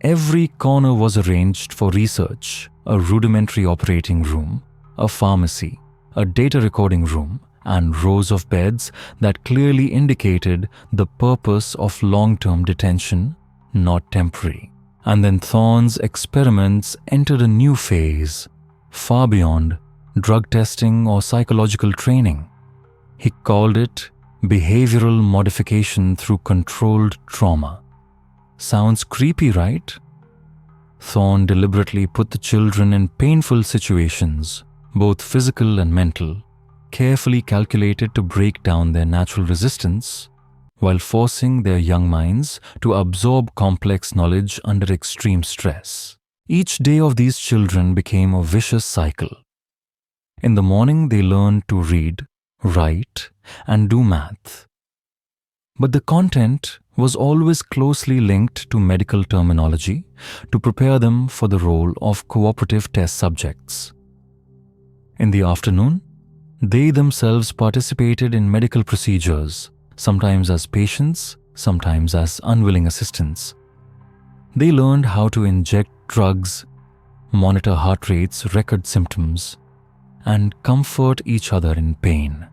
Every corner was arranged for research: a rudimentary operating room, a pharmacy, a data recording room, and rows of beds that clearly indicated the purpose of long-term detention, not temporary. And then Thorne's experiments entered a new phase, far beyond drug testing or psychological training. He called it behavioral modification through controlled trauma. Sounds creepy, right? Thorne deliberately put the children in painful situations, both physical and mental, carefully calculated to break down their natural resistance, while forcing their young minds to absorb complex knowledge under extreme stress. Each day of these children became a vicious cycle. In the morning, they learned to read, write, and do math. But the content was always closely linked to medical terminology to prepare them for the role of cooperative test subjects. In the afternoon, they themselves participated in medical procedures, sometimes as patients, sometimes as unwilling assistants. They learned how to inject drugs, monitor heart rates, record symptoms, and comfort each other in pain,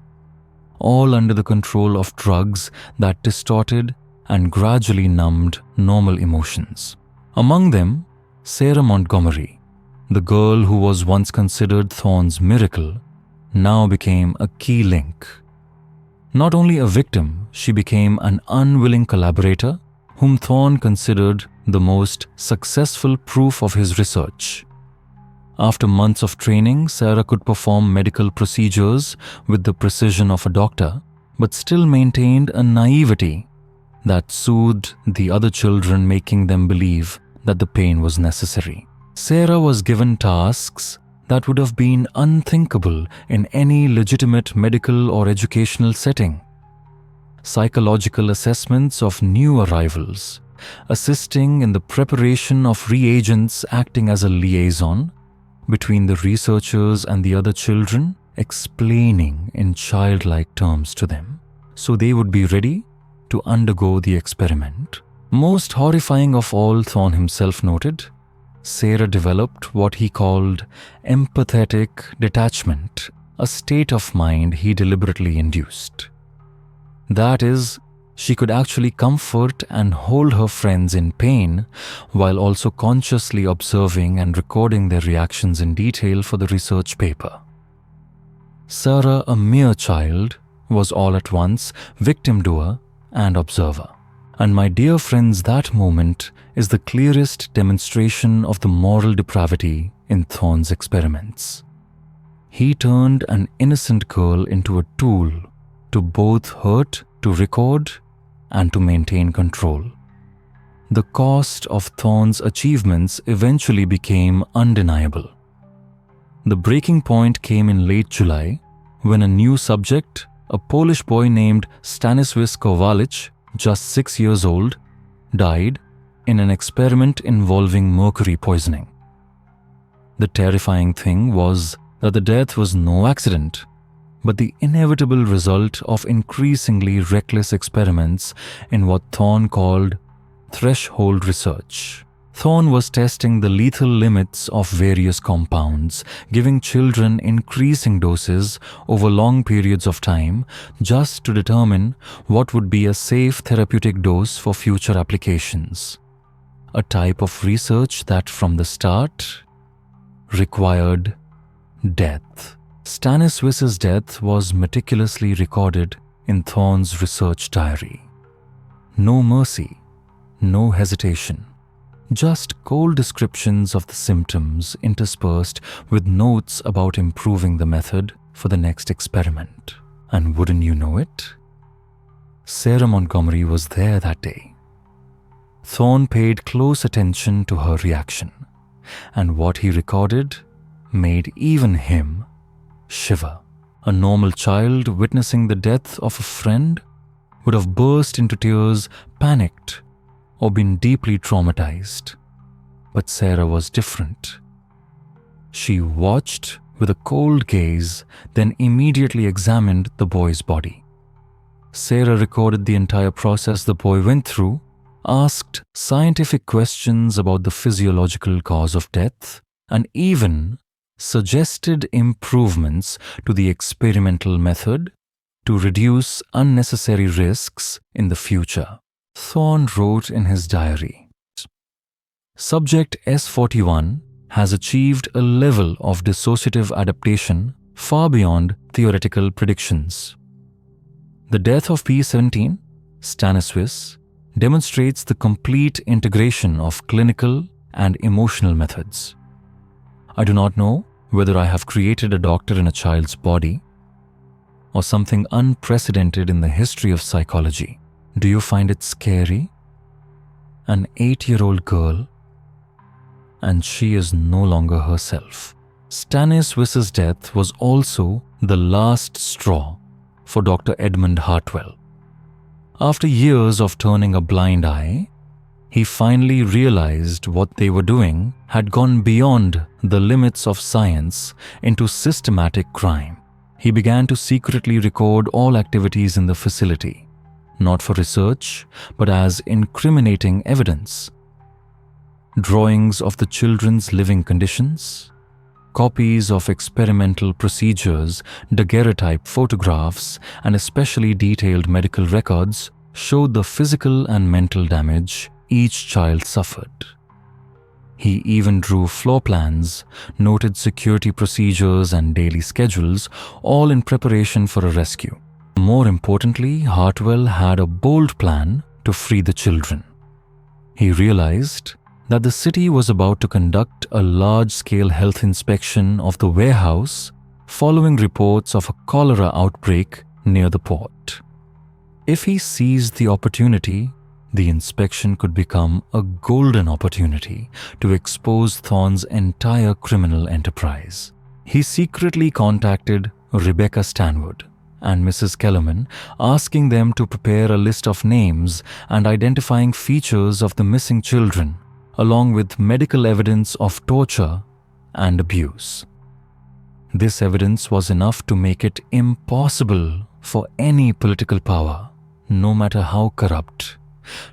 all under the control of drugs that distorted and gradually numbed normal emotions. Among them, Sarah Montgomery, the girl who was once considered Thorne's miracle, now became a key link. Not only a victim, she became an unwilling collaborator whom Thorne considered the most successful proof of his research. After months of training, Sarah could perform medical procedures with the precision of a doctor, but still maintained a naivety that soothed the other children, making them believe that the pain was necessary. Sarah was given tasks that would have been unthinkable in any legitimate medical or educational setting. Psychological assessments of new arrivals, assisting in the preparation of reagents, acting as a liaison between the researchers and the other children, explaining in childlike terms to them, so they would be ready to undergo the experiment. Most horrifying of all, Thorne himself noted, Sarah developed what he called empathetic detachment, a state of mind he deliberately induced. That is, she could actually comfort and hold her friends in pain while also consciously observing and recording their reactions in detail for the research paper. Sarah, a mere child, was all at once victim doer and observer. And my dear friends, that moment is the clearest demonstration of the moral depravity in Thorne's experiments. He turned an innocent girl into a tool to both hurt, to record, and to maintain control. The cost of Thorne's achievements eventually became undeniable. The breaking point came in late July when a new subject, a Polish boy named Stanisław Kowalik, just 6 years old, died in an experiment involving mercury poisoning. The terrifying thing was that the death was no accident, but the inevitable result of increasingly reckless experiments in what Thorne called threshold research. Thorne was testing the lethal limits of various compounds, giving children increasing doses over long periods of time just to determine what would be a safe therapeutic dose for future applications. A type of research that from the start required death. Staniswis's death was meticulously recorded in Thorne's research diary. No mercy, no hesitation. Just cold descriptions of the symptoms interspersed with notes about improving the method for the next experiment. And wouldn't you know it? Sarah Montgomery was there that day. Thorne paid close attention to her reaction, and what he recorded made even him shiver. A normal child witnessing the death of a friend would have burst into tears, panicked, or been deeply traumatized. But Sarah was different. She watched with a cold gaze, then immediately examined the boy's body. Sarah recorded the entire process the boy went through, asked scientific questions about the physiological cause of death, and even suggested improvements to the experimental method to reduce unnecessary risks in the future. Thorne wrote in his diary, "Subject S41 has achieved a level of dissociative adaptation far beyond theoretical predictions. The death of P17, Staniswis, demonstrates the complete integration of clinical and emotional methods. I do not know whether I have created a doctor in a child's body or something unprecedented in the history of psychology. Do you find it scary? An 8-year-old girl, and she is no longer herself." Staniswis's death was also the last straw for Dr. Edmund Hartwell. After years of turning a blind eye, he finally realized what they were doing had gone beyond the limits of science into systematic crime. He began to secretly record all activities in the facility, not for research, but as incriminating evidence. Drawings of the children's living conditions, copies of experimental procedures, daguerreotype photographs, and especially detailed medical records showed the physical and mental damage each child suffered. He even drew floor plans, noted security procedures and daily schedules, all in preparation for a rescue. More importantly, Hartwell had a bold plan to free the children. He realized that the city was about to conduct a large-scale health inspection of the warehouse following reports of a cholera outbreak near the port. If he seized the opportunity, the inspection could become a golden opportunity to expose Thorne's entire criminal enterprise. He secretly contacted Rebecca Stanwood and Mrs. Kellerman, asking them to prepare a list of names and identifying features of the missing children, along with medical evidence of torture and abuse. This evidence was enough to make it impossible for any political power, no matter how corrupt,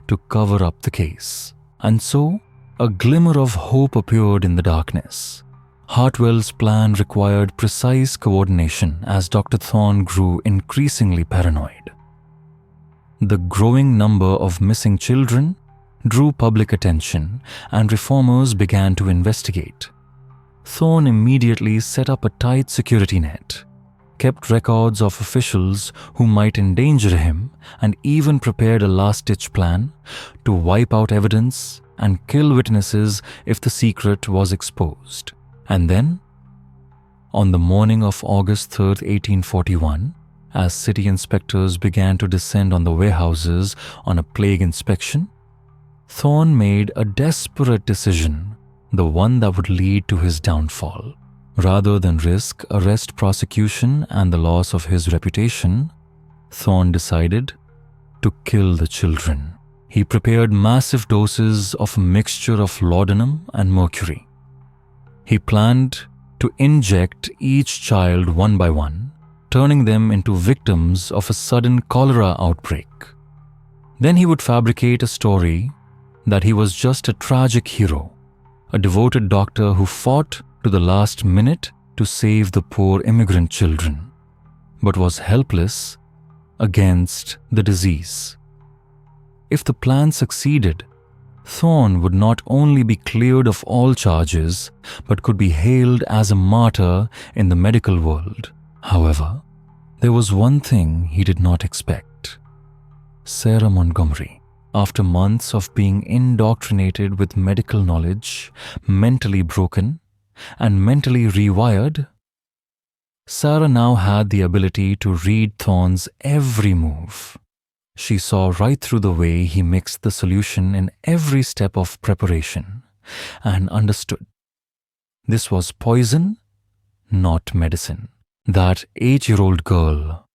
to cover up the case. And so, a glimmer of hope appeared in the darkness. Hartwell's plan required precise coordination as Dr. Thorne grew increasingly paranoid. The growing number of missing children drew public attention, and reformers began to investigate. Thorne immediately set up a tight security net, kept records of officials who might endanger him, and even prepared a last-ditch plan to wipe out evidence and kill witnesses if the secret was exposed. And then, on the morning of August 3rd, 1841, as city inspectors began to descend on the warehouses on a plague inspection, Thorne made a desperate decision, the one that would lead to his downfall. Rather than risk arrest, prosecution, and the loss of his reputation, Thorne decided to kill the children. He prepared massive doses of a mixture of laudanum and mercury. He planned to inject each child one by one, turning them into victims of a sudden cholera outbreak. Then he would fabricate a story that he was just a tragic hero, a devoted doctor who fought to the last minute to save the poor immigrant children, but was helpless against the disease. If the plan succeeded, Thorne would not only be cleared of all charges, but could be hailed as a martyr in the medical world. However, there was one thing he did not expect. Sarah Montgomery, after months of being indoctrinated with medical knowledge, mentally broken, and mentally rewired, Sarah now had the ability to read Thorne's every move. She saw right through the way he mixed the solution in every step of preparation and understood. This was poison, not medicine. That 8-year-old girl,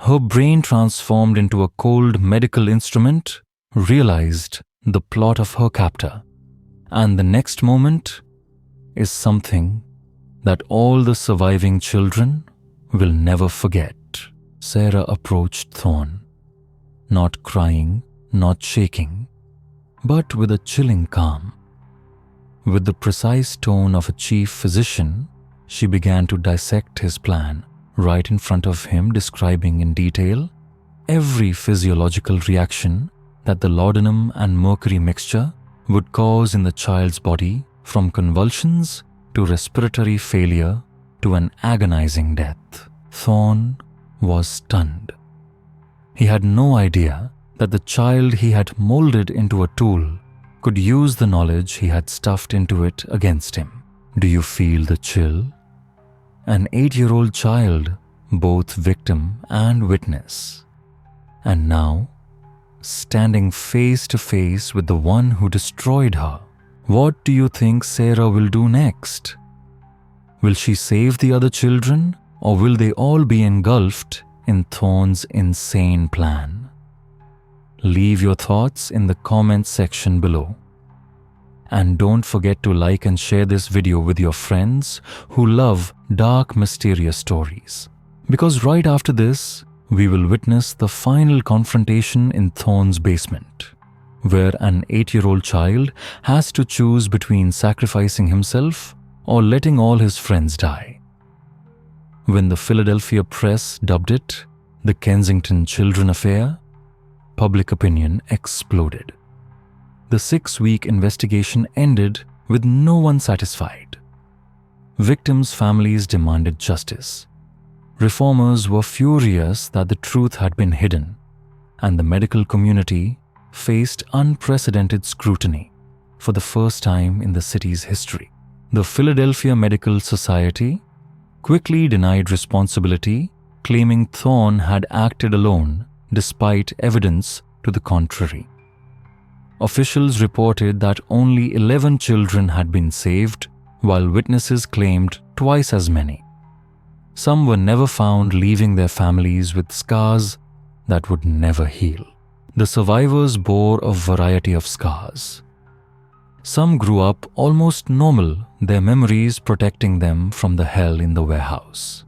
her brain transformed into a cold medical instrument, realized the plot of her captor. And the next moment is something that all the surviving children will never forget. Sarah approached Thorne, not crying, not shaking, but with a chilling calm. With the precise tone of a chief physician, she began to dissect his plan right in front of him, describing in detail every physiological reaction that the laudanum and mercury mixture would cause in the child's body, from convulsions to respiratory failure to an agonizing death. Thorne was stunned. He had no idea that the child he had molded into a tool could use the knowledge he had stuffed into it against him. Do you feel the chill? An 8-year-old child, both victim and witness. And now, standing face to face with the one who destroyed her, what do you think Sarah will do next? Will she save the other children, or will they all be engulfed in Thorne's insane plan? Leave your thoughts in the comments section below. And don't forget to like and share this video with your friends who love dark, mysterious stories. Because right after this, we will witness the final confrontation in Thorne's basement, where an 8-year-old child has to choose between sacrificing himself or letting all his friends die. When the Philadelphia press dubbed it the Kensington Children Affair, public opinion exploded. The 6-week investigation ended with no one satisfied. Victims' families demanded justice. Reformers were furious that the truth had been hidden, and the medical community faced unprecedented scrutiny for the first time in the city's history. The Philadelphia Medical Society quickly denied responsibility, claiming Thorne had acted alone despite evidence to the contrary. Officials reported that only 11 children had been saved, while witnesses claimed twice as many. Some were never found, leaving their families with scars that would never heal. The survivors bore a variety of scars. Some grew up almost normal, their memories protecting them from the hell in the warehouse.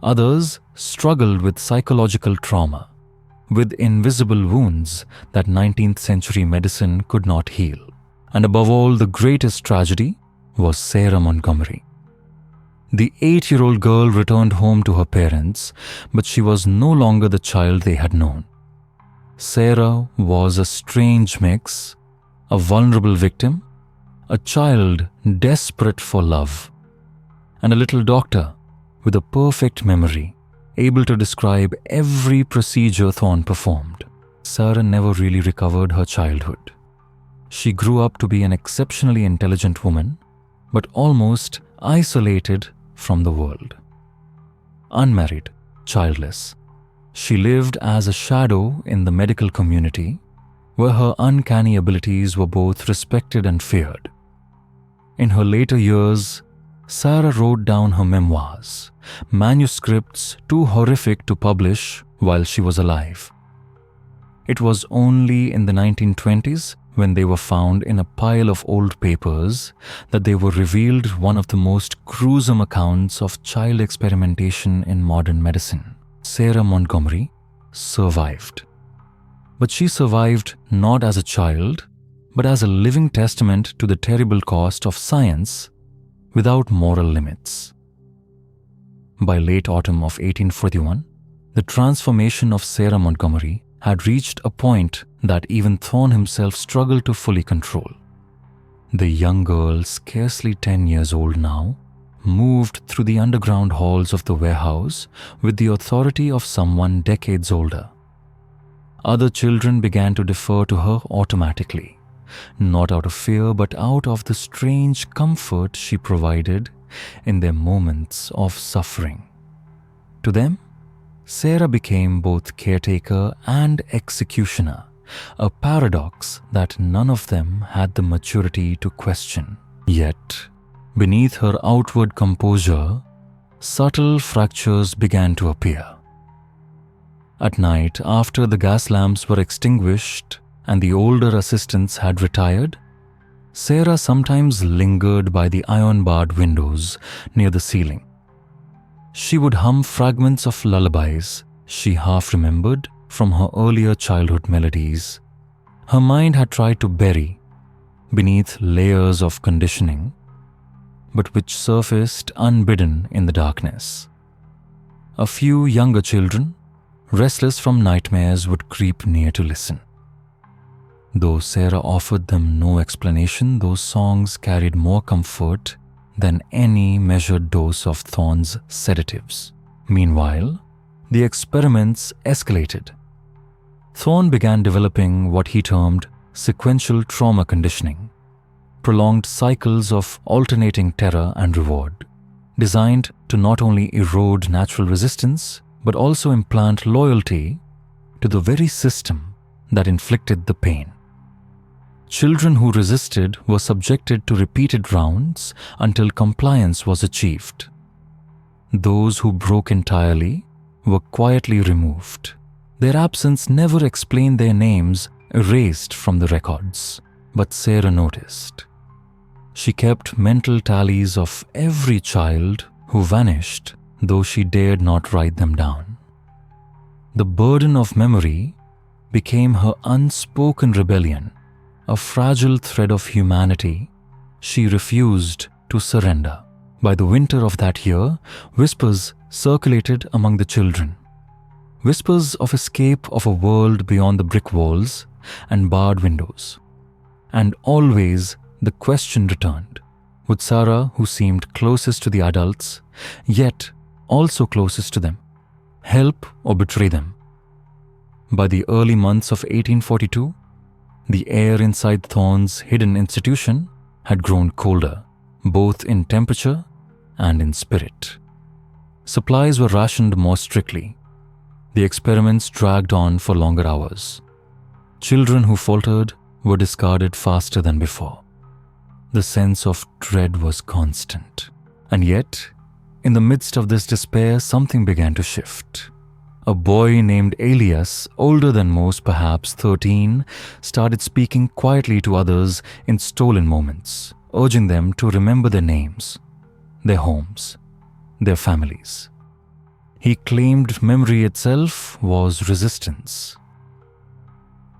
Others struggled with psychological trauma, with invisible wounds that 19th century medicine could not heal. And above all, the greatest tragedy was Sarah Montgomery. The 8-year-old girl returned home to her parents, but she was no longer the child they had known. Sarah was a strange mix, a vulnerable victim, a child desperate for love, and a little doctor with a perfect memory, able to describe every procedure Thorne performed. Sarah never really recovered her childhood. She grew up to be an exceptionally intelligent woman, but almost isolated from the world. Unmarried, childless, she lived as a shadow in the medical community, where her uncanny abilities were both respected and feared. In her later years, Sarah wrote down her memoirs, manuscripts too horrific to publish while she was alive. It was only in the 1920s when they were found in a pile of old papers that they were revealed one of the most gruesome accounts of child experimentation in modern medicine. Sarah Montgomery survived. But she survived not as a child, but as a living testament to the terrible cost of science without moral limits. By late autumn of 1841, the transformation of Sarah Montgomery had reached a point that even Thorne himself struggled to fully control. The young girl, scarcely 10 years old now, moved through the underground halls of the warehouse with the authority of someone decades older. Other children began to defer to her automatically, not out of fear but out of the strange comfort she provided in their moments of suffering. To them, Sarah became both caretaker and executioner, a paradox that none of them had the maturity to question. Yet, beneath her outward composure, subtle fractures began to appear. At night, after the gas lamps were extinguished and the older assistants had retired, Sarah sometimes lingered by the iron-barred windows near the ceiling. She would hum fragments of lullabies she half remembered from her earlier childhood melodies. Her mind had tried to bury beneath layers of conditioning, but which surfaced unbidden in the darkness. A few younger children, restless from nightmares, would creep near to listen. Though Sarah offered them no explanation, those songs carried more comfort than any measured dose of Thorne's sedatives. Meanwhile, the experiments escalated. Thorne began developing what he termed sequential trauma conditioning, prolonged cycles of alternating terror and reward, designed to not only erode natural resistance, but also implant loyalty to the very system that inflicted the pain. Children who resisted were subjected to repeated rounds until compliance was achieved. Those who broke entirely were quietly removed, their absence never explained, their names erased from the records. But Sarah noticed. She kept mental tallies of every child who vanished, though she dared not write them down. The burden of memory became her unspoken rebellion, a fragile thread of humanity she refused to surrender. By the winter of that year, whispers circulated among the children. Whispers of escape of a world beyond the brick walls and barred windows. And always the question returned: would Sarah, who seemed closest to the adults, yet also closest to them, help or betray them? By the early months of 1842, the air inside Thorne's hidden institution had grown colder, both in temperature and in spirit. Supplies were rationed more strictly. The experiments dragged on for longer hours. Children who faltered were discarded faster than before. The sense of dread was constant. And yet, in the midst of this despair, something began to shift. A boy named Elias, older than most, perhaps 13, started speaking quietly to others in stolen moments, urging them to remember their names, their homes, their families. He claimed memory itself was resistance.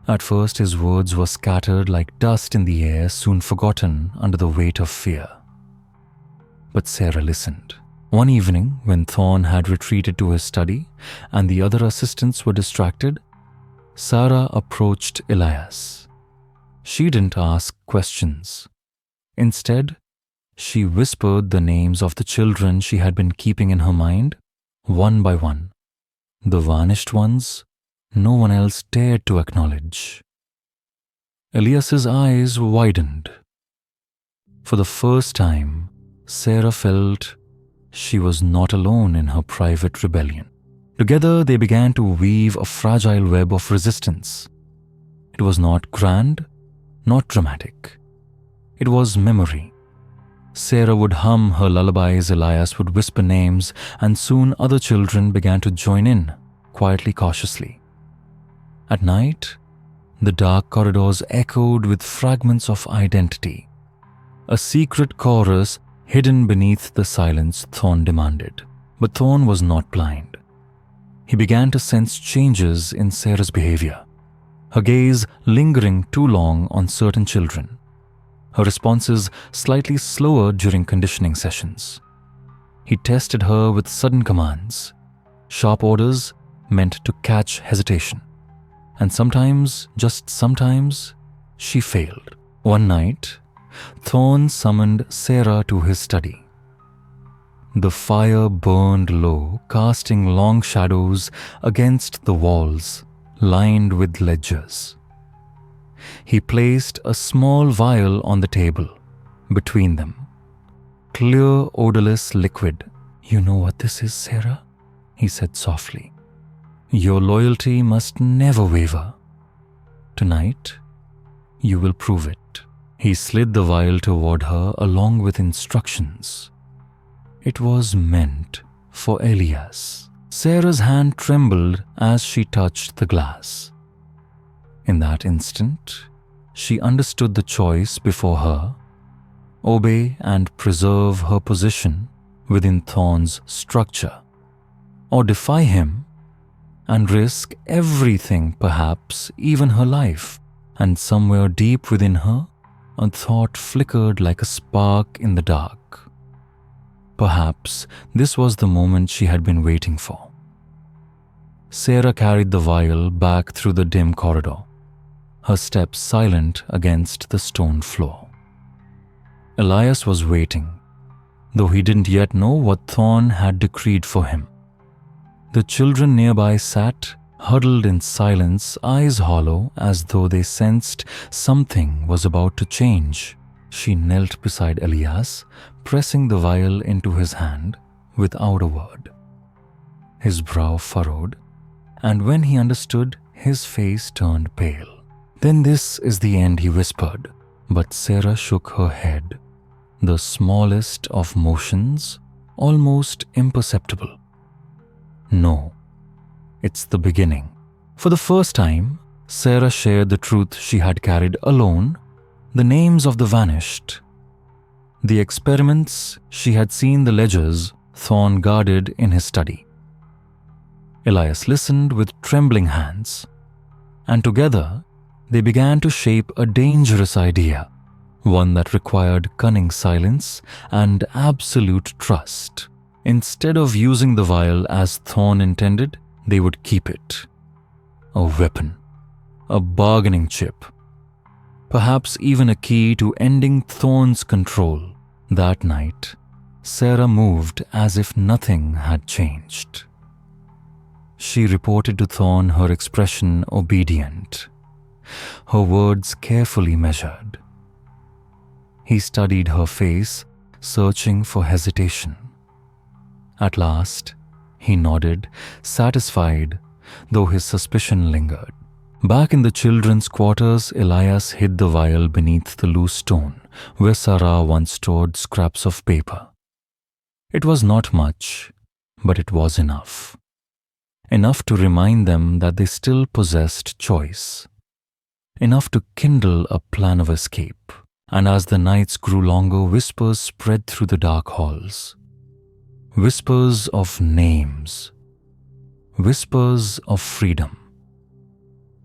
At first, his words were scattered like dust in the air, soon forgotten under the weight of fear. But Sarah listened. One evening, when Thorne had retreated to his study and the other assistants were distracted, Sarah approached Elias. She didn't ask questions. Instead, she whispered the names of the children she had been keeping in her mind, one by one. The vanished ones no one else dared to acknowledge. Elias's eyes widened. For the first time, Sarah felt she was not alone in her private rebellion. Together, they began to weave a fragile web of resistance. It was not grand, not dramatic. It was memory. Sarah would hum her lullabies, Elias would whisper names, and soon other children began to join in, quietly, cautiously. At night, The dark corridors echoed with fragments of identity. A secret chorus hidden beneath the silence, Thorn demanded. But Thorn was not blind. He began to sense changes in Sarah's behavior, her gaze lingering too long on certain children, her responses slightly slower during conditioning sessions. He tested her with sudden commands, sharp orders meant to catch hesitation. And sometimes, just sometimes, she failed. One night, Thorn summoned Sarah to his study. The fire burned low, casting long shadows against the walls lined with ledgers. He placed a small vial on the table between them. Clear, odorless liquid. "You know what this is, Sarah?" he said softly. "Your loyalty must never waver. Tonight, you will prove it." He slid the vial toward her along with instructions. It was meant for Elias. Sarah's hand trembled as she touched the glass. In that instant, she understood the choice before her: obey and preserve her position within Thorn's structure, or defy him and risk everything, perhaps even her life. And somewhere deep within her, a thought flickered like a spark in the dark. Perhaps this was the moment she had been waiting for. Sarah carried the vial back through the dim corridor, her steps silent against the stone floor. Elias was waiting, though he didn't yet know what Thorn had decreed for him. The children nearby sat, huddled in silence, eyes hollow, as though they sensed something was about to change. She knelt beside Elias, pressing the vial into his hand without a word. His brow furrowed, and when he understood, his face turned pale. "Then this is the end," he whispered, but Sarah shook her head, the smallest of motions, almost imperceptible. "No, it's the beginning." For the first time, Sarah shared the truth she had carried alone, the names of the vanished. The experiments, she had seen the ledgers Thorn guarded in his study. Elias listened with trembling hands, and together they began to shape a dangerous idea, one that required cunning silence and absolute trust. Instead of using the vial as Thorn intended, they would keep it. A weapon, a bargaining chip, perhaps even a key to ending Thorn's control. That night, Sarah moved as if nothing had changed. She reported to Thorn, her expression obedient, her words carefully measured. He studied her face, searching for hesitation. At last, he nodded, satisfied, though his suspicion lingered. Back in the children's quarters, Elias hid the vial beneath the loose stone where Sarah once stored scraps of paper. It was not much, but it was enough. Enough to remind them that they still possessed choice. Enough to kindle a plan of escape. And as the nights grew longer, whispers spread through the dark halls. Whispers of names. Whispers of freedom.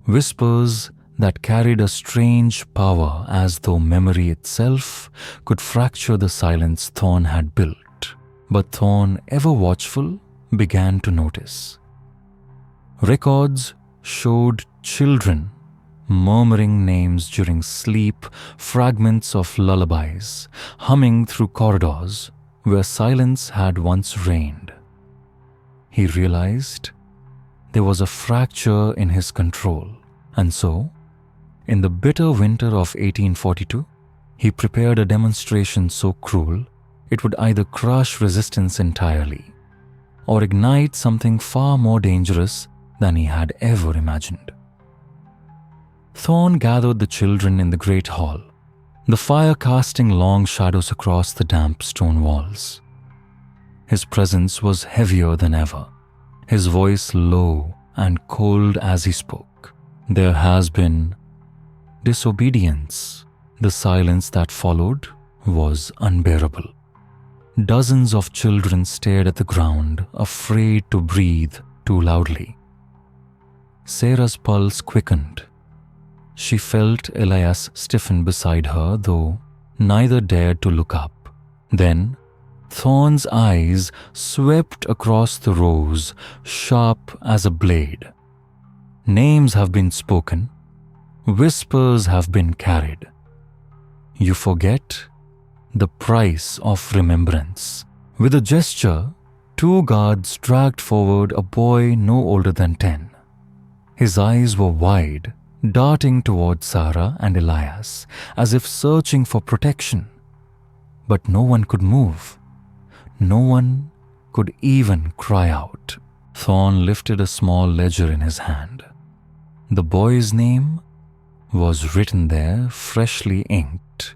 Whispers that carried a strange power, as though memory itself could fracture the silence Thorn had built. But Thorn, ever watchful, began to notice. Records showed children murmuring names during sleep, fragments of lullabies, humming through corridors where silence had once reigned. He realized there was a fracture in his control, and so, in the bitter winter of 1842, he prepared a demonstration so cruel it would either crush resistance entirely or ignite something far more dangerous than he had ever imagined. Thorn gathered the children in the great hall, the fire casting long shadows across the damp stone walls. His presence was heavier than ever, his voice low and cold as he spoke. "There has been disobedience. The silence that followed was unbearable. Dozens of children stared at the ground, afraid to breathe too loudly. Sarah's pulse quickened. She felt Elias stiffen beside her, though neither dared to look up. Then, Thorn's eyes swept across the rows, sharp as a blade. Names have been spoken. Whispers have been carried. You forget the price of remembrance. With a gesture, two guards dragged forward a boy no older than 10. His eyes were wide, darting towards Sarah and Elias, as if searching for protection. But no one could move. No one could even cry out. Thorn lifted a small ledger in his hand. The boy's name was written there, freshly inked.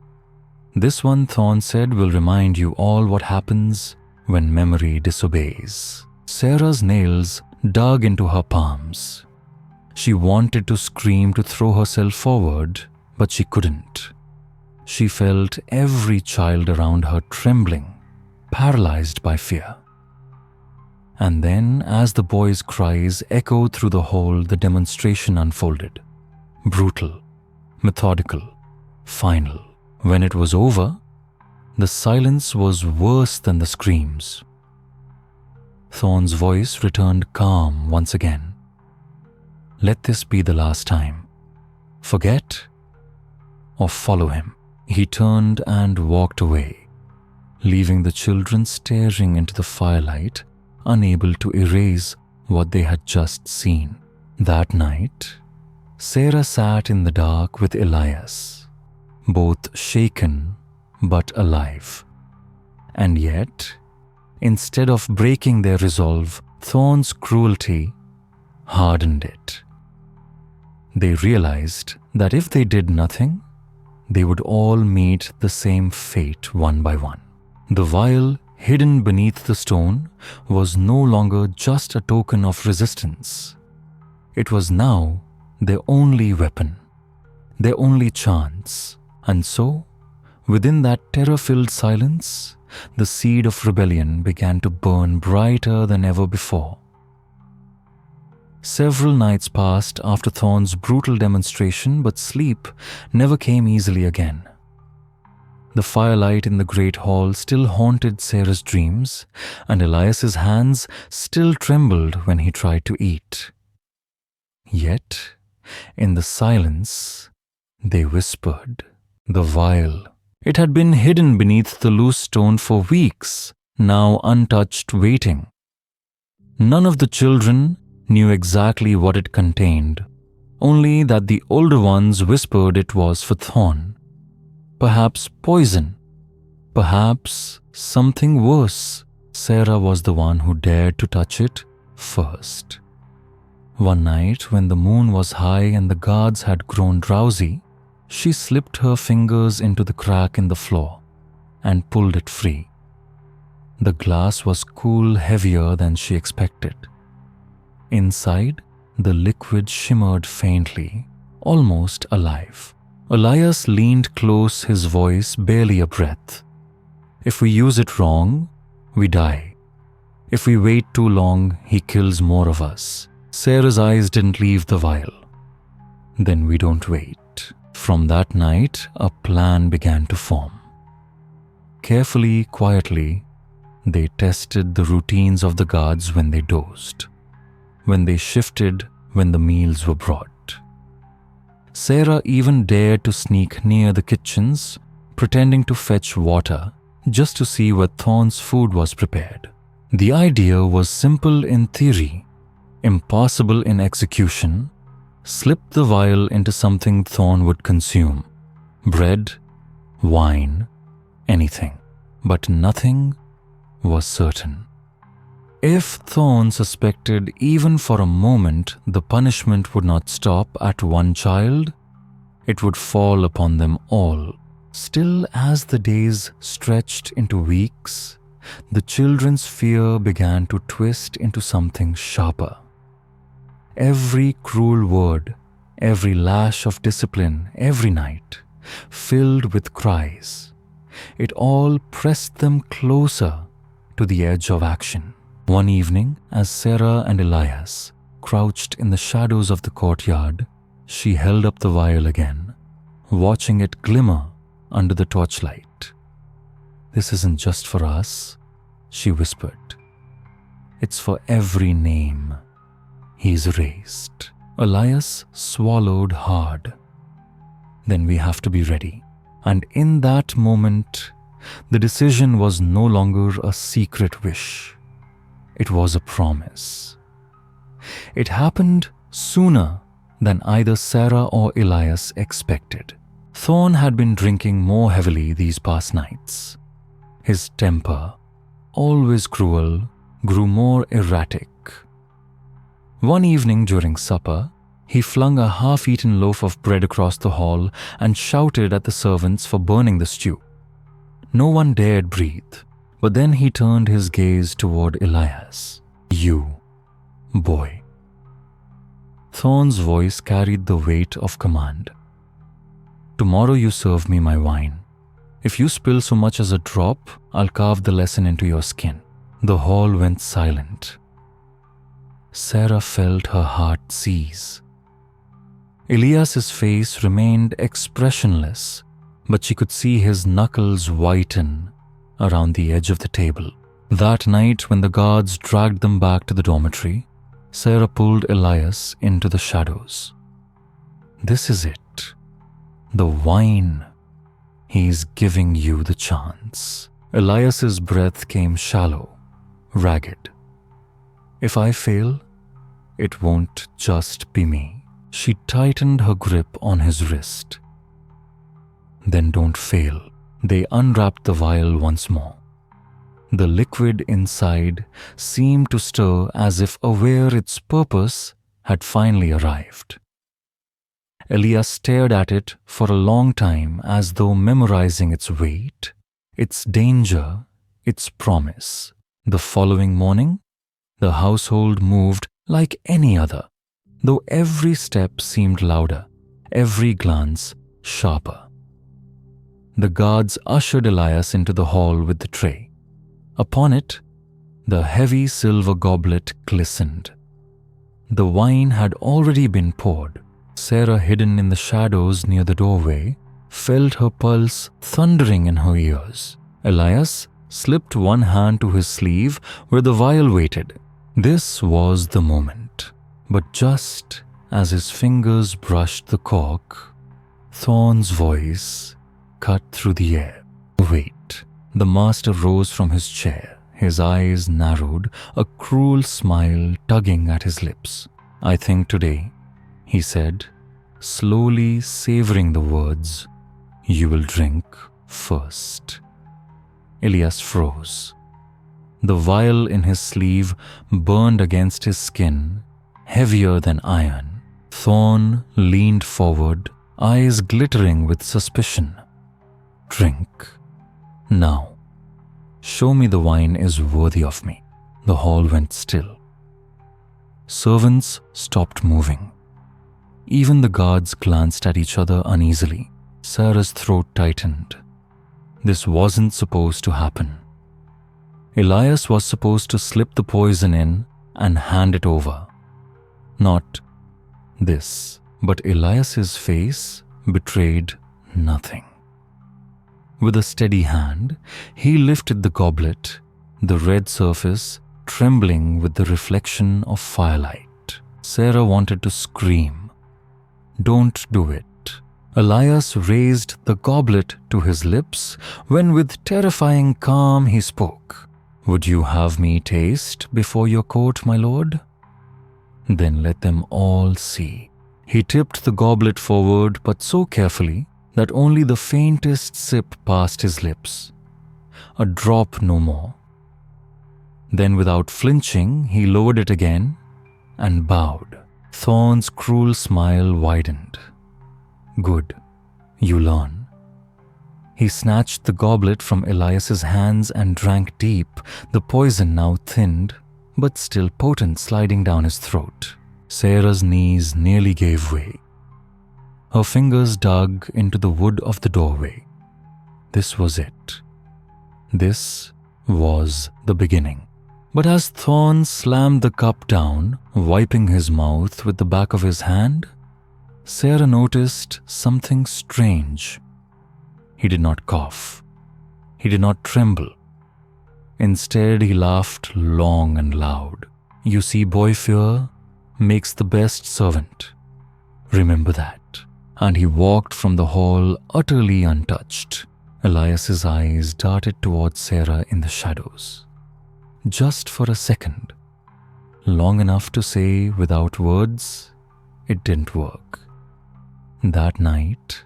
This one, Thorn said, will remind you all what happens when memory disobeys. Sarah's nails dug into her palms. She wanted to scream, to throw herself forward, but she couldn't. She felt every child around her trembling, paralyzed by fear. And then, as the boy's cries echoed through the hall, the demonstration unfolded. Brutal, methodical, final. When it was over, the silence was worse than the screams. Thorn's voice returned calm once again. Let this be the last time. Forget or follow him. He turned and walked away, leaving the children staring into the firelight, unable to erase what they had just seen. That night, Sarah sat in the dark with Elias, both shaken but alive. And yet, instead of breaking their resolve, Thorn's cruelty hardened it. They realized that if they did nothing, they would all meet the same fate one by one. The vial hidden beneath the stone was no longer just a token of resistance. It was now their only weapon, their only chance. And so, within that terror-filled silence, the seed of rebellion began to burn brighter than ever before. Several nights passed after Thorn's brutal demonstration, but sleep never came easily again. The firelight in the great hall still haunted Sarah's dreams, and Elias's hands still trembled when he tried to eat. Yet, in the silence, they whispered. The vial. It had been hidden beneath the loose stone for weeks, now untouched, waiting. None of the children knew exactly what it contained, only that the older ones whispered it was for Thorn. Perhaps poison, perhaps something worse. Sarah was the one who dared to touch it first. One night, when the moon was high and the guards had grown drowsy, she slipped her fingers into the crack in the floor and pulled it free. The glass was cool, heavier than she expected. Inside, the liquid shimmered faintly, almost alive. Elias leaned close, his voice barely a breath. If we use it wrong, we die. If we wait too long, he kills more of us. Sarah's eyes didn't leave the vial. Then we don't wait. From that night, a plan began to form. Carefully, quietly, they tested the routines of the guards when they dozed, when they shifted, when the meals were brought. Sarah even dared to sneak near the kitchens, pretending to fetch water just to see where Thorn's food was prepared. The idea was simple in theory, impossible in execution. Slip the vial into something Thorn would consume. Bread, wine, anything. But nothing was certain. If Thorn suspected even for a moment the punishment would not stop at one child, it would fall upon them all. Still, as the days stretched into weeks, the children's fear began to twist into something sharper. Every cruel word, every lash of discipline, every night, filled with cries. It all pressed them closer to the edge of action. One evening, as Sarah and Elias crouched in the shadows of the courtyard, she held up the vial again, watching it glimmer under the torchlight. "This isn't just for us," she whispered. "It's for every name he's erased." Elias swallowed hard. "Then we have to be ready." And in that moment, the decision was no longer a secret wish. It was a promise. It happened sooner than either Sarah or Elias expected. Thorn had been drinking more heavily these past nights. His temper, always cruel, grew more erratic. One evening during supper, he flung a half-eaten loaf of bread across the hall and shouted at the servants for burning the stew. No one dared breathe, but then he turned his gaze toward Elias. "You, boy." Thorn's voice carried the weight of command. "Tomorrow you serve me my wine. If you spill so much as a drop, I'll carve the lesson into your skin." The hall went silent. Sarah felt her heart seize. Elias's face remained expressionless, but she could see his knuckles whiten around the edge of the table. That night, when the guards dragged them back to the dormitory, Sarah pulled Elias into the shadows. "This is it. The wine. He's giving you the chance." Elias's breath came shallow, ragged. "If I fail, it won't just be me." She tightened her grip on his wrist. "Then don't fail." They unwrapped the vial once more. The liquid inside seemed to stir as if aware its purpose had finally arrived. Elias stared at it for a long time as though memorizing its weight, its danger, its promise. The following morning, the household moved like any other, though every step seemed louder, every glance sharper. The guards ushered Elias into the hall with the tray. Upon it, the heavy silver goblet glistened. The wine had already been poured. Sarah, hidden in the shadows near the doorway, felt her pulse thundering in her ears. Elias slipped one hand to his sleeve where the vial waited. This was the moment. But just as his fingers brushed the cork, Thorn's voice cut through the air. "Wait." The master rose from his chair, his eyes narrowed, a cruel smile tugging at his lips. "I think today," he said, slowly savoring the words, "you will drink first." Elias froze. The vial in his sleeve burned against his skin, heavier than iron. Thorn leaned forward, eyes glittering with suspicion. "Drink. Now. Show me the wine is worthy of me." The hall went still. Servants stopped moving. Even the guards glanced at each other uneasily. Sarah's throat tightened. This wasn't supposed to happen. Elias was supposed to slip the poison in and hand it over. Not this, but Elias's face betrayed nothing. With a steady hand, he lifted the goblet, the red surface trembling with the reflection of firelight. Sarah wanted to scream. "Don't do it." Elias raised the goblet to his lips when with terrifying calm he spoke. "Would you have me taste before your court, my lord? Then let them all see." He tipped the goblet forward, but so carefully that only the faintest sip passed his lips. A drop, no more. Then without flinching, he lowered it again and bowed. Thorn's cruel smile widened. "Good, you learn." He snatched the goblet from Elias's hands and drank deep, the poison now thinned, but still potent, sliding down his throat. Sarah's knees nearly gave way. Her fingers dug into the wood of the doorway. This was it. This was the beginning. But as Thorn slammed the cup down, wiping his mouth with the back of his hand, Sarah noticed something strange. He did not cough. He did not tremble. Instead, he laughed long and loud. You see, boy fear makes the best servant. Remember that. And he walked from the hall utterly untouched. Elias's eyes darted towards Sarah in the shadows. Just for a second. Long enough to say without words, it didn't work. That night,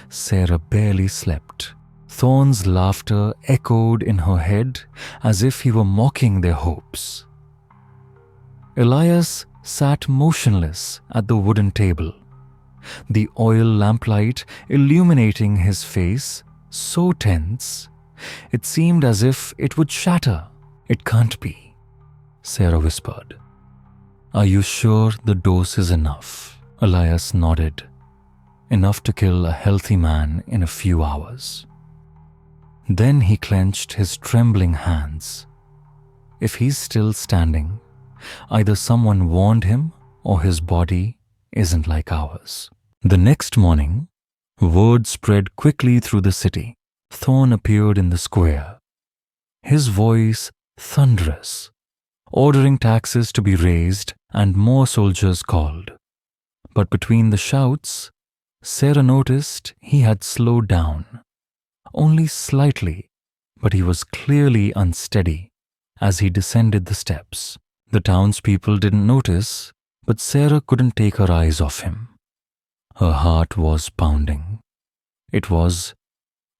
Sarah barely slept. Thorn's laughter echoed in her head as if he were mocking their hopes. Elias sat motionless at the wooden table, the oil lamplight illuminating his face so tense, it seemed as if it would shatter. It can't be, Sarah whispered. Are you sure the dose is enough? Elias nodded. Enough to kill a healthy man in a few hours. Then he clenched his trembling hands. If he's still standing, either someone warned him or his body isn't like ours. The next morning, word spread quickly through the city. Thorn appeared in the square, his voice thunderous, ordering taxes to be raised and more soldiers called. But between the shouts, Sarah noticed he had slowed down. Only slightly, but he was clearly unsteady as he descended the steps. The townspeople didn't notice, but Sarah couldn't take her eyes off him. Her heart was pounding. It was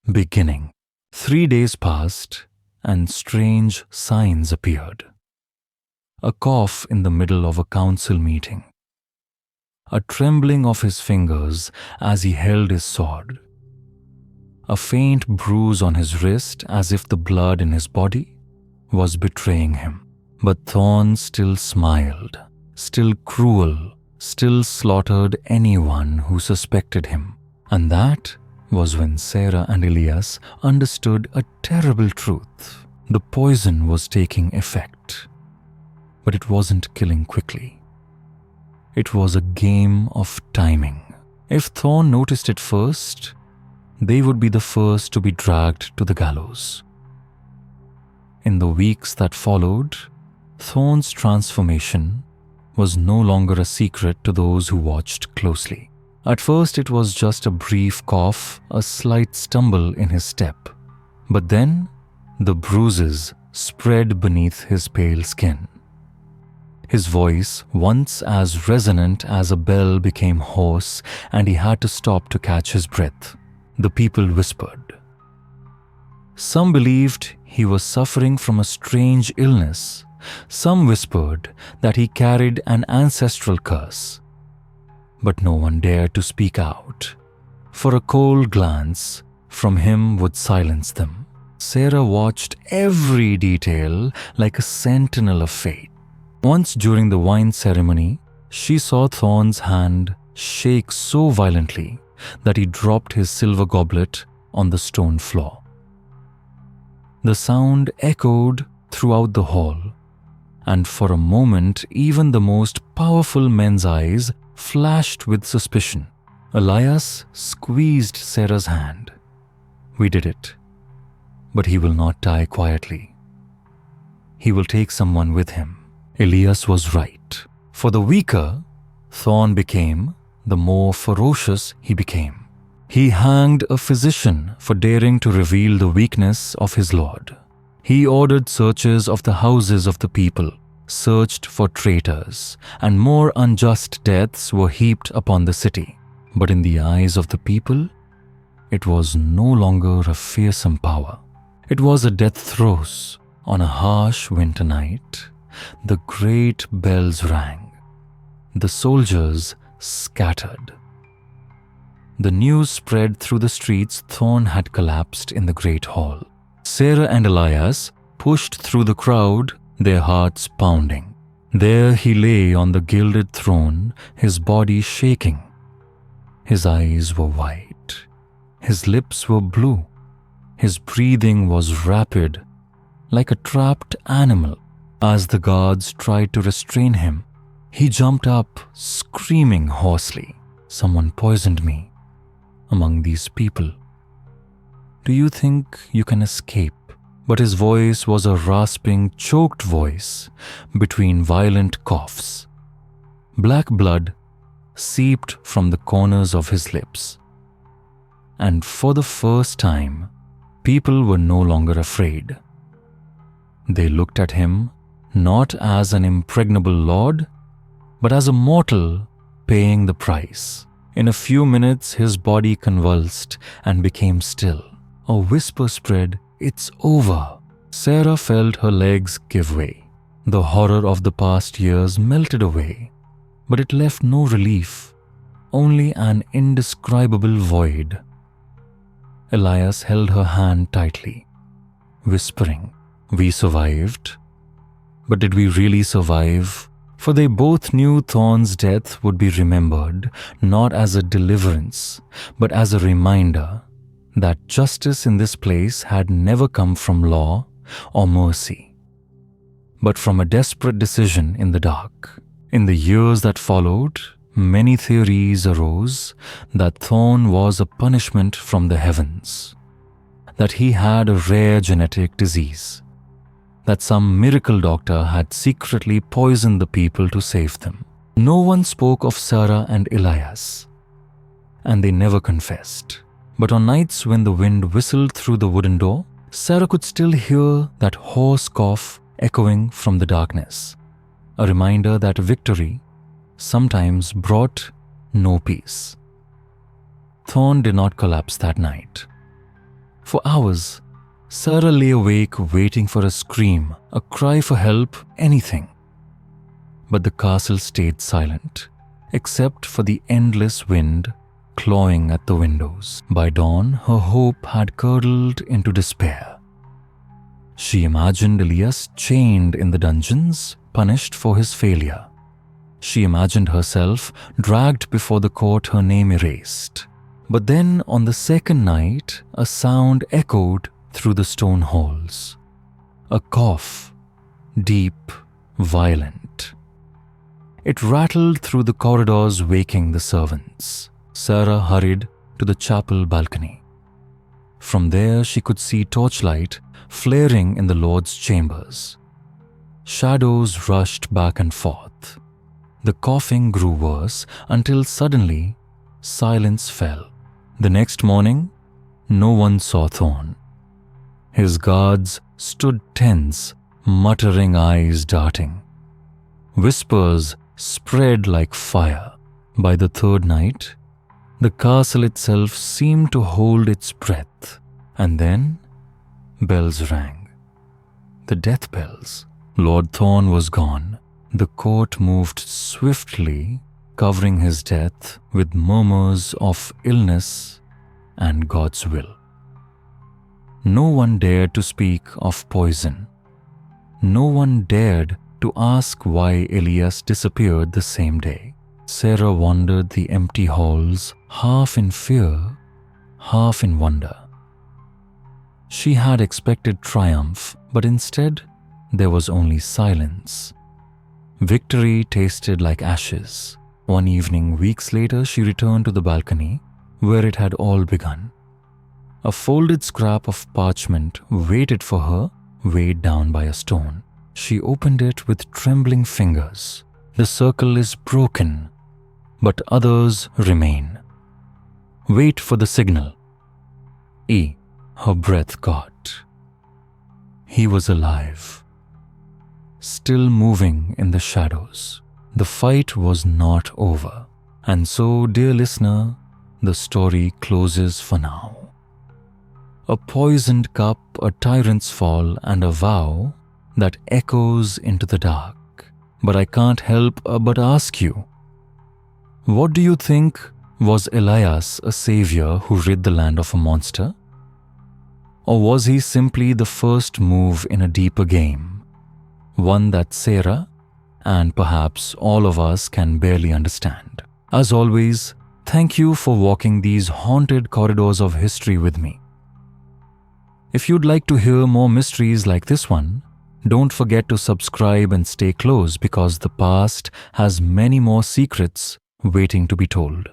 beginning. 3 days passed, and strange signs appeared. A cough in the middle of a council meeting. A trembling of his fingers as he held his sword. A faint bruise on his wrist as if the blood in his body was betraying him. But Thorn still smiled, still cruel, still slaughtered anyone who suspected him. And that was when Sarah and Elias understood a terrible truth. The poison was taking effect, but it wasn't killing quickly. It was a game of timing. If Thorn noticed it first, they would be the first to be dragged to the gallows. In the weeks that followed, Thorn's transformation was no longer a secret to those who watched closely. At first it was just a brief cough, a slight stumble in his step. But then, the bruises spread beneath his pale skin. His voice, once as resonant as a bell, became hoarse, and he had to stop to catch his breath. The people whispered. Some believed he was suffering from a strange illness. Some whispered that he carried an ancestral curse. But no one dared to speak out, for a cold glance from him would silence them. Sarah watched every detail like a sentinel of fate. Once during the wine ceremony, she saw Thorn's hand shake so violently that he dropped his silver goblet on the stone floor. The sound echoed throughout the hall, and for a moment even the most powerful men's eyes flashed with suspicion. Elias squeezed Sarah's hand. We did it, but he will not die quietly. He will take someone with him. Elias was right. For the weaker Thorn became, the more ferocious he became. He hanged a physician for daring to reveal the weakness of his lord. He ordered searches of the houses of the people, searched for traitors, and more unjust deaths were heaped upon the city. But in the eyes of the people, it was no longer a fearsome power. It was a death throes. On a harsh winter night, the great bells rang. The soldiers scattered. The news spread through the streets. Thorn had collapsed in the great hall. Sarah and Elias pushed through the crowd, their hearts pounding. There he lay on the gilded throne, his body shaking. His eyes were white. His lips were blue. His breathing was rapid, like a trapped animal. As the guards tried to restrain him, he jumped up, screaming hoarsely, "Someone poisoned me among these people. Do you think you can escape?" But his voice was a rasping, choked voice between violent coughs. Black blood seeped from the corners of his lips. And for the first time, people were no longer afraid. They looked at him not as an impregnable lord, but as a mortal paying the price. In a few minutes, his body convulsed and became still. A whisper spread, "It's over." Sarah felt her legs give way. The horror of the past years melted away, but it left no relief, only an indescribable void. Elias held her hand tightly, whispering, "We survived." But did we really survive? For they both knew Thorn's death would be remembered not as a deliverance, but as a reminder that justice in this place had never come from law or mercy, but from a desperate decision in the dark. In the years that followed, many theories arose that Thorn was a punishment from the heavens, that he had a rare genetic disease, that some miracle doctor had secretly poisoned the people to save them. No one spoke of Sarah and Elias, and they never confessed. But on nights when the wind whistled through the wooden door, Sarah could still hear that hoarse cough echoing from the darkness, a reminder that victory sometimes brought no peace. Thorn did not collapse that night. For hours, Sarah lay awake waiting for a scream, a cry for help, anything. But the castle stayed silent, except for the endless wind clawing at the windows. By dawn, her hope had curdled into despair. She imagined Elias chained in the dungeons, punished for his failure. She imagined herself dragged before the court, her name erased. But then, on the second night, a sound echoed through the stone halls. A cough, deep, violent. It rattled through the corridors, waking the servants. Sarah hurried to the chapel balcony. From there, she could see torchlight flaring in the Lord's chambers. Shadows rushed back and forth. The coughing grew worse until suddenly silence fell. The next morning, no one saw Thorn. His guards stood tense, muttering, eyes darting. Whispers spread like fire. By the third night, the castle itself seemed to hold its breath. And then, bells rang. The death bells. Lord Thorn was gone. The court moved swiftly, covering his death with murmurs of illness and God's will. No one dared to speak of poison. No one dared to ask why Elias disappeared the same day. Sarah wandered the empty halls, half in fear, half in wonder. She had expected triumph, but instead there was only silence. Victory tasted like ashes. One evening, weeks later, she returned to the balcony where it had all begun. A folded scrap of parchment waited for her, weighed down by a stone. She opened it with trembling fingers. The circle is broken, but others remain. Wait for the signal. E. Her breath caught. He was alive, still moving in the shadows. The fight was not over. And so, dear listener, the story closes for now. A poisoned cup, a tyrant's fall, and a vow that echoes into the dark. But I can't help but ask you, what do you think? Was Elias a savior who rid the land of a monster? Or was he simply the first move in a deeper game, one that Sarah and perhaps all of us can barely understand? As always, Thank you for walking these haunted corridors of history with me. If you'd like to hear more mysteries like this one, don't forget to subscribe and stay close because the past has many more secrets waiting to be told.